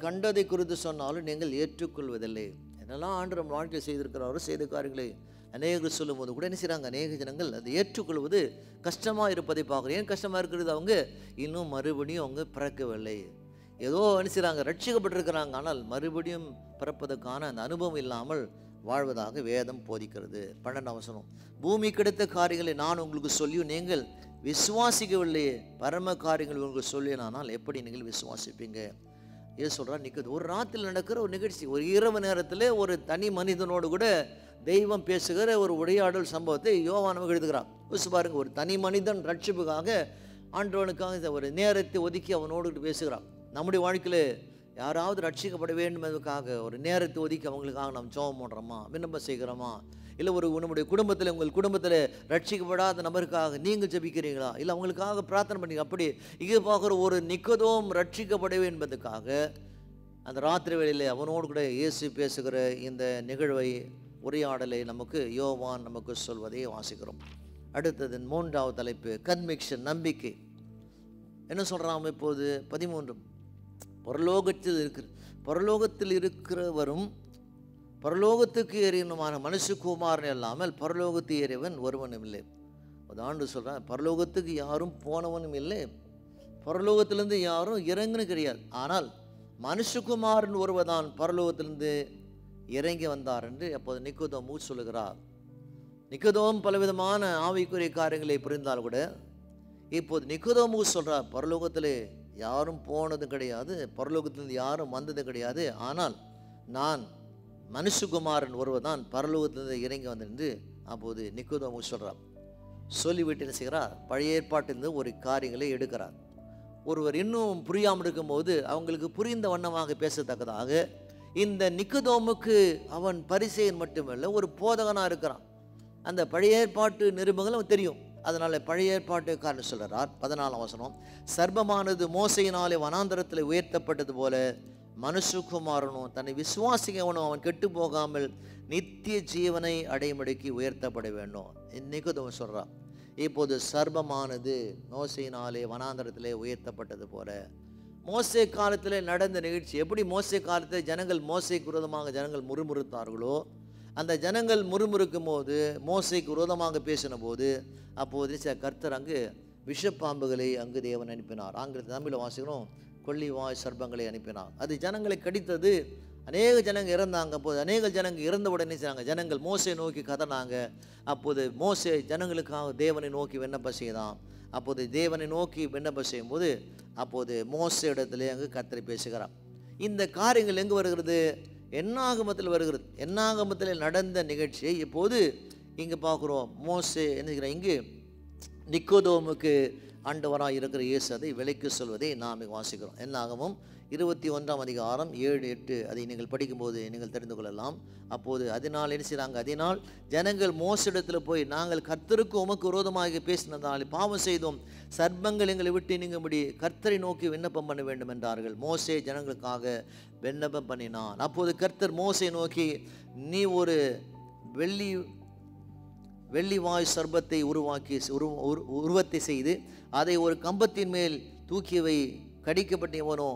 கண்டதை குறித்து சொன்னாலும் நீங்கள் ஏற்றுக்கொள்வதில்லை. என்னெல்லாம் ஆண்டு நம்ம வாழ்க்கையில் செய்திருக்கிறாரோ செய்த காரியங்களை அநேகர் சொல்லும்போது கூட என்ன செய்கிறாங்க? அநேக ஜனங்கள் அதை ஏற்றுக்கொள்வது கஷ்டமாக இருப்பதை பார்க்குறேன். ஏன் கஷ்டமாக இருக்கிறது? அவங்க இன்னும் மறுபடியும் அவங்க பிறக்கவில்லை. ஏதோ என்ன செய்கிறாங்க? ரட்சிக்கப்பட்டிருக்கிறாங்க, ஆனால் மறுபடியும் பிறப்பதற்கான அந்த அனுபவம் இல்லாமல் வாழ்வதாக வேதம் போதிக்கிறது. 12ஆம் வசனம், பூமி கிடைத்த காரியங்களை நான் உங்களுக்கு சொல்லியும் நீங்கள் விசுவாசிக்கவில்லையே, பரம காரியங்கள் உங்களுக்கு சொல்லினானால் எப்படி நீங்கள் விசுவாசிப்பீங்க? ஏன் சொல்கிறார்? நிற்குது ஒரு ராத்திரியில் நடக்கிற ஒரு நிகழ்ச்சி, ஒரு இரவு நேரத்தில் ஒரு தனி மனிதனோடு கூட தெய்வம் பேசுகிற ஒரு உரையாடல் சம்பவத்தை யோவான் எழுதுகிறார். யோசிச்சு பாருங்க, ஒரு தனி மனிதன் ரட்சிப்புக்காக ஆண்டவனுக்காக ஒரு நேரத்தை ஒதுக்கி அவனோடு பேசுகிறான். நம்முடைய வாழ்க்கையில் யாராவது ரட்சிக்கப்பட வேண்டும் என்பதற்காக ஒரு நேரத்தை ஒதுக்கி அவங்களுக்காக நாம் ஜெபம் பண்ணுறோமா, விண்ணப்பம் செய்கிறோமா? இல்லை நம்முடைய குடும்பத்தில், உங்கள் குடும்பத்தில் ரட்சிக்கப்படாத நபருக்காக நீங்கள் ஜெபிக்கிறீங்களா? இல்லை அவங்களுக்காக பிரார்த்தனை பண்ணி அப்படி இங்கே பார்க்குற ஒரு நிக்கதோம் ரட்சிக்கப்படவே என்பதற்காக அந்த ராத்திரி வேளையில் அவனோடு கூட இயேசு பேசுகிற இந்த நிகழ்வை, உரையாடலை யோவான் நமக்கு சொல்வதை வாசிக்கிறோம். அடுத்தது 3வது தலைப்பு, கன்விக்ஷன், நம்பிக்கை. என்ன சொல்கிறான் இப்போது? 13, பரலோகத்தில் இருக்கிறவரும் பரலோகத்துக்கு ஏறியவனுமான மனுஷகுமாரன் இல்லாமல் பரலோகத்து ஏறியவன் ஒருவனும் இல்லை. ஒரு ஆண்டு சொல்கிறான், பரலோகத்துக்கு யாரும் போனவனும் இல்லை, பரலோகத்திலிருந்து யாரும் இறங்குன்னு கிடையாது. ஆனால் மனுஷகுமாரன் ஒருவதான் பரலோகத்திலிருந்து இறங்கி வந்தார் என்று அப்போது நிக்கோதேமு சொல்லுகிறார். நிக்கோதேமு பலவிதமான ஆவிக்குரிய காரியங்களை புரிந்தால் கூட இப்போது நிக்கோதேமு சொல்கிறார், பரலோகத்தில் யாரும் போனது கிடையாது, பரலோகத்திலிருந்து யாரும் வந்தது கிடையாது, ஆனால் நான் மனுஷகுமாரன் ஒருவர்தான் பரலோகத்திலிருந்து இறங்கி வந்தென்று அப்போது நிக்கோதேமு சொல்கிறார். சொல்லிவிட்டு என்ன செய்கிறார்? பழைய ஏற்பாட்டிலிருந்து ஒரு காரியங்களை எடுக்கிறார். ஒருவர் இன்னும் புரியாமல் இருக்கும்போது அவங்களுக்கு புரிந்த வண்ணமாக பேசத்தக்கதாக இந்த நிக்கதோமுக்கு அவன் பரிசேயன் மட்டுமல்ல, ஒரு போதகனாக இருக்கிறான். அந்த பழைய ஏற்பாட்டு நிருபங்கள் அவன் தெரியும். அதனால பழைய ஏற்பாட்டுக்காரன் சொல்கிறார் 14ஆம் வசனம், சர்ப்பமானது மோசையினாலே வனாந்தரத்தில் உயர்த்தப்பட்டது போல மனுஷகுமாரனும் தன்னை விசுவாசிக்கவனும் அவன் கெட்டு போகாமல் நித்திய ஜீவனை அடைமடிக்கு உயர்த்தப்பட வேண்டும். நிக்கதோம் சொல்கிறான், இப்போது சர்ப்பமானது மோசையினாலே வனாந்தரத்திலே உயர்த்தப்பட்டது போல. மோசே காலத்தில் நடந்த நிகழ்ச்சி எப்படி? மோசே காலத்தில் ஜனங்கள் மோசைக்கு விரோதமாக ஜனங்கள் முறுமுறுத்தார்களோ, அந்த ஜனங்கள் முறுமுறுக்கும் போது மோசைக்கு விரோதமாக பேசின போது அப்போது கர்த்தர் அங்கு விஷப்பாம்புகளை அங்கு தேவன் அனுப்பினார். ஆங்கிலத்தில் தமிழில் வாசிக்கிறோம், கொள்ளிவாய் சர்ப்பங்களை அனுப்பினார். அது ஜனங்களை கடித்தது. அநேக ஜனங்க இறந்தாங்க. அப்போது அநேக ஜனங்க இறந்த உடனே செய்றாங்க, ஜனங்கள் மோசை நோக்கி கதனாங்க. அப்போது மோசே ஜனங்களுக்காக தேவனை நோக்கி விண்ணப்பம் செய்தான். அப்போது தேவனை நோக்கி விண்ணப்பம் செய்யும்போது அப்போது மோசே இடத்துல அங்கு கர்த்தர் பேசுகிறார். இந்த காரியங்கள் எங்கு வருகிறது? என்னாகமத்தில் வருகிறது. என்னாகமத்தில் நடந்த நிகழ்ச்சியை இப்போது இங்கு பார்க்குறோம். மோசே என்ன இங்கு நிக்கோதோமுக்கு ஆண்டவராக இருக்கிற இயேசு அதை விலைக்கு சொல்வதை நாம் வாசிக்கிறோம். என்னாகமும் 21ஆம் அதிகாரம் 7, 8 அதை நீங்கள் படிக்கும்போது நீங்கள் தெரிந்து கொள்ளலாம். அப்போது அதனால் என்ன செய்கிறாங்க? அதனால் ஜனங்கள் மோசையிடத்தில் போய், நாங்கள் கர்த்தருக்கு உமக்கு விரோதமாக பேசினதால் பாவம் செய்தோம், சர்ப்பங்கள் எங்களை விட்டு நீங்கும்படி கர்த்தரை நோக்கி விண்ணப்பம் பண்ண வேண்டும் என்றார்கள். மோசே ஜனங்களுக்காக விண்ணப்பம் பண்ணினான். அப்போது கர்த்தர் மோசை நோக்கி, நீ ஒரு வெள்ளிவாய் சர்ப்பத்தை உருவாக்கி உருவத்தை செய்து அதை ஒரு கம்பத்தின் மேல் தூக்கியவை, கடிக்கப்பட்டவனோ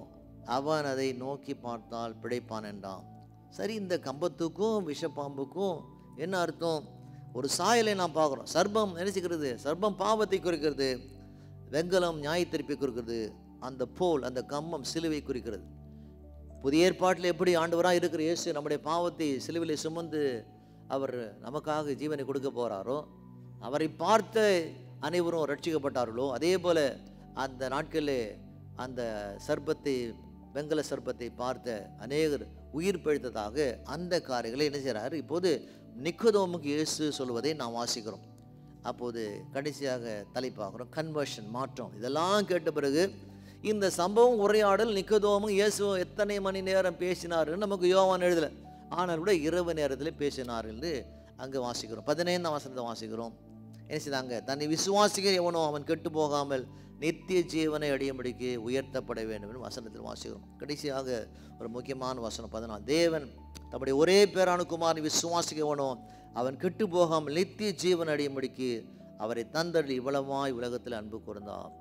அவன் அதை நோக்கி பார்த்தால் பிழைப்பான் என்றான். சரி, இந்த கம்பத்துக்கும் விஷப்பாம்புக்கும் என்ன அர்த்தம்? ஒரு சாயலை நாம் பார்க்குறோம். சர்ப்பம் நினைச்சுக்கிறது, சர்ப்பம் பாவத்தை குறிக்கிறது, வெங்கலம் நியாயத்தீர்ப்பை குறிக்கிறது, அந்த போல் அந்த கம்பம் சிலுவை குறிக்கிறது. புதிய ஏற்பாட்டில் எப்படி ஆண்டவராக இருக்கிற இயேசு நம்முடைய பாவத்தை சிலுவிலை சுமந்து அவர் நமக்காக ஜீவனை கொடுக்க போகிறாரோ, அவரை பார்த்த அனைவரும் ரட்சிக்கப்பட்டார்களோ, அதே போல் அந்த நாட்களில் அந்த சர்ப்பத்தை, வெங்கல சர்ப்பத்தை பார்த்த அநேகர் உயிர் பிழைத்ததாக அந்த காரியங்களை என்ன செய்கிறார்? இப்போது நிக்கோதோமுக்கு இயேசு சொல்வதை நாம் வாசிக்கிறோம். அப்போது கடைசியாக தலைப்பாகிறோம், கன்வர்ஷன், மாற்றம். இதெல்லாம் கேட்ட பிறகு இந்த சம்பவம் உரையாடல் நிக்கோதோமும் இயேசுவும் எத்தனை மணி நேரம் பேசினாருன்னு நமக்கு யோவான் எழுதலை, ஆனால் கூட இரவு நேரத்தில் பேசினார்கள் என்று அங்கே வாசிக்கிறோம். 15ஆம் வசனத்தை வாசிக்கிறோம். என்ன செய்தாங்க? தன்னை விசுவாசிக்கிற எவனோ அவன் கெட்டு போகாமல் நித்திய ஜீவனை அடையும்படிக்கு உயர்த்தப்பட வேண்டும் என்று வசனத்தில் வாசிக்கிறோம். கடைசியாக ஒரு முக்கியமான வசனம் 14, தேவன் தம்முடைய ஒரே பேரான குமாரனை விசுவாசிக்கவனோ அவன் கெட்டு போகாமல் நித்திய ஜீவன் அடையும்படிக்கு அவரை தந்தடி இவ்வளவாய் உலகத்தில் அன்பு கூர்ந்தார்.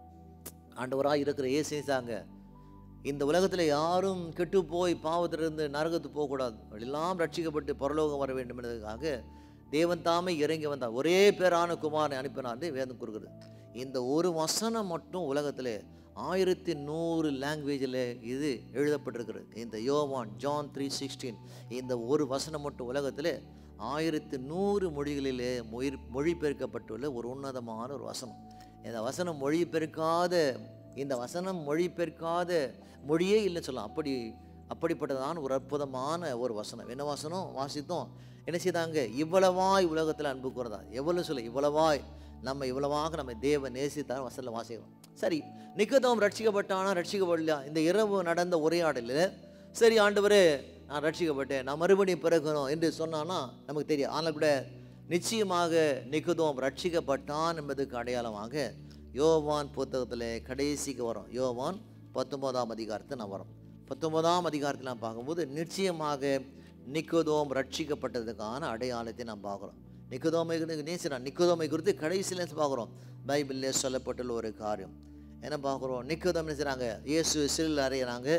ஆண்டவராக இருக்கிற இயேசுதாங்க இந்த உலகத்தில் யாரும் கெட்டு போய் பாவத்திலிருந்து நரகத்து போகக்கூடாது, எல்லாம் ரட்சிக்கப்பட்டு பரலோகம் வர வேண்டும் என்பதற்காக தேவன் தாமே இறங்கி வந்தார். ஒரே பேரான குமாரனை அனுப்பினார் வேதம் கூறுகிறது. இந்த ஒரு வசனம் மட்டும் உலகத்தில் 1100 லாங்குவேஜில் இது எழுதப்பட்டிருக்கிறது. இந்த யோவான் ஜான் 3:16 இந்த ஒரு வசனம் மட்டும் உலகத்தில் 1100 மொழிகளிலே மொழிபெயர்க்கப்பட்டுள்ள ஒரு உன்னதமான ஒரு வசனம். இந்த வசனம் மொழிபெயர்க்காத மொழியே இல்லைன்னு சொல்லலாம். அப்படிப்பட்டதான ஒரு அற்புதமான ஒரு வசனம். என்ன வசனம் வாசித்தோம்? என்ன செய்தாங்க? இவ்வளவாய் உலகத்தில் அன்பு கூறதா. எவ்வளவு சொல்ல, இவ்வளவாய் இவ்வளவாக நம்ம தேவன் நேசித்தார் வசனத்தில் வாசிக்கிறோம். சரி, நிக்கோதேம் ரட்சிக்கப்பட்டானா ரட்சிக்கப்படலையா? இந்த இரவு நடந்த உரையாடலில் சரி ஆண்டவரே நான் ரட்சிக்கப்பட்டேன், நான் மறுபடியும் பிறக்கணும் என்று சொன்னான்னா நமக்கு தெரியும். ஆனால் கூட நிச்சயமாக நிக்கோதேம் ரட்சிக்கப்பட்டான் என்பதுக்கு அடையாளமாக யோவான் புத்தகத்தில் கடைசிக்கு வரும். யோவான் 19ஆம் அதிகாரத்தில் நான் வரோம். 19ஆம் அதிகாரத்தில் நான் பார்க்கும்போது நிச்சயமாக நிக்கோதேம் ரட்சிக்கப்பட்டதுக்கான அடையாளத்தை நாம் பார்க்குறோம். நிக்கோதேமை குறித்து கடைசியில் பார்க்குறோம். பைபிளில் சொல்லப்பட்டுள்ள ஒரு காரியம் என்ன பார்க்குறோம்? நிக்கோதேம் என்ன செய்கிறாங்க? இயேசு சிலுவையில் அறையிறாங்க.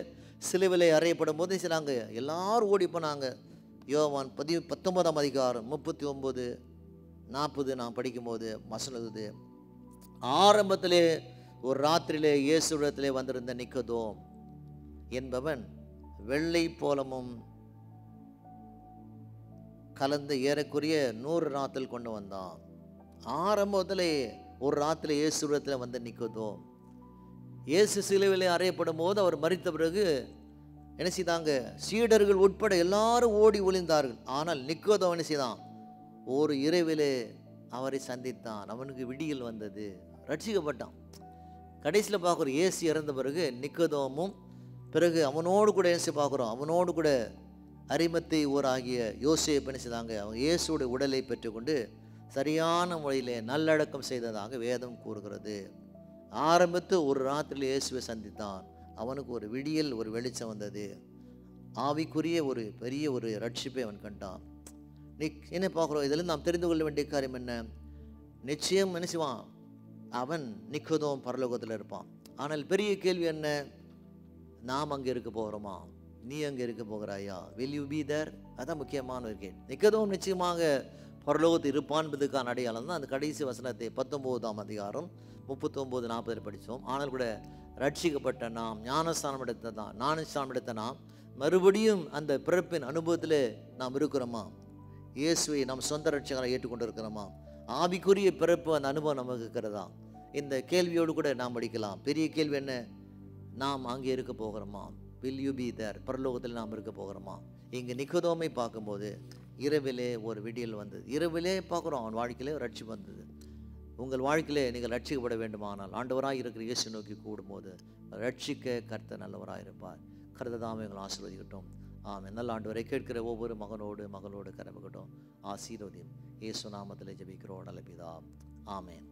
சிலுவையில் அறையப்படும் போது செய்கிறாங்க, எல்லாரும் ஓடி போனாங்க. யோவான் 19ஆம் அதிகாரம் 39, 40 நான் படிக்கும்போது வசனது, ஆரம்பத்திலே ஒரு ராத்திரியிலே இயேசுவிடத்திலே வந்திருந்த நிக்கோதேம் என்பவன் வெள்ளை போலமும் கலந்து ஏறக்குரிய 100 ராத்தில் கொண்டு வந்தான். ஆரம்பத்தில் ஒரு ராத்திரி இயேசுவிடத்தில் வந்த நிக்கோதேம் இயேசு சிலுவையிலே அறையப்படும் போது அவர் மரித்த பிறகு என்ன செய்தாங்க? சீடர்கள் உட்பட எல்லாரும் ஓடி ஒளிந்தார்கள். ஆனால் நிக்கோதேம் என்ன செய்தான்? ஒரு இரவிலே அவரை சந்தித்தான். அவனுக்கு விடியல் வந்தது, ரட்சிக்கப்பட்டான். கடைசியில் பார்க்குறோம் இயேசு இறந்த பிறகு நிக்கதோமும், பிறகு அவனோடு கூட இயேசு பார்க்குறோம், அவனோடு கூட அரிமத்தை ஊராகிய யோசேப்பு என்ன செய்தாங்க, அவங்க இயேசுடைய உடலை பெற்றுக்கொண்டு சரியான முறையிலே நல்லடக்கம் செய்ததாக வேதம் கூறுகிறது. ஆரம்பித்து ஒரு ராத்திரியில் இயேசுவை சந்தித்தான். அவனுக்கு ஒரு விடியல், ஒரு வெளிச்சம் வந்தது. ஆவிக்குரிய ஒரு பெரிய ஒரு ரட்சிப்பை அவன் கண்டான். என்ன பார்க்குறோம், இதில் நாம் தெரிந்து கொள்ள வேண்டிய காரியம் என்ன? நிச்சயம் என்ன செய்வான், அவன் நிக்கதோம் பரலோகத்தில் இருப்பான். ஆனால் பெரிய கேள்வி என்ன, நாம் அங்கே இருக்க போகிறோமா, நீ அங்கே இருக்க போகிறாயா, will you be there? அதான் முக்கியமான ஒரு கேள்வி. நிக்கதோம் நிச்சயமாக பரலோகத்தில் இருப்பான் என்பதுக்கான அடையாளம் தான் அந்த கடைசி வசனத்தை 19ஆம் அதிகாரம் 39-40 படித்தோம். ஆனால் கூட ரட்சிக்கப்பட்ட நாம், ஞானஸ்தானம் எடுத்த நாம் மறுபடியும் அந்த பிறப்பின் அனுபவத்தில் நாம் இருக்கிறோமா? இயேசுவை நாம் சொந்த ரட்சகராக ஏற்றுக்கொண்டு இருக்கிறோமா? ஆவிக்குரிய பிறப்பு அந்த அனுபவம் நமக்கு இருக்கிறதா? இந்த கேள்வியோடு கூட நாம் படிக்கலாம். பெரிய கேள்வி என்ன, நாம் அங்கே இருக்க போகிறோமா? will you be there? பரலோகத்தில் நாம் இருக்க போகிறோமா? இங்கே நிக்கதோமை பார்க்கும்போது இரவிலே ஒரு விடியல் வந்தது. இரவிலே பார்க்குறோம், அவன் வாழ்க்கையிலே ஒரு ரட்சிப்பு வந்தது. உங்கள் வாழ்க்கையிலே நீங்கள் ரட்சிக்கப்பட வேண்டுமானால் ஆண்டவராக இருக்கிற இயேசு நோக்கி கூடும்போது ரட்சிக்க கர்த்தர் நல்லவராக இருப்பார். கர்த்தர் தாமே எங்களை ஆசீர்வதிக்கட்டும். ஆமென். நல்ல ஆண்டவரை கேட்கிற ஒவ்வொரு மகளோடு கரவகட்டும். ஆசீர்வதியும். இயேசு நாமத்திலே ஜெபிக்கிறோம் நல்ல பிதாவே. ஆமென்.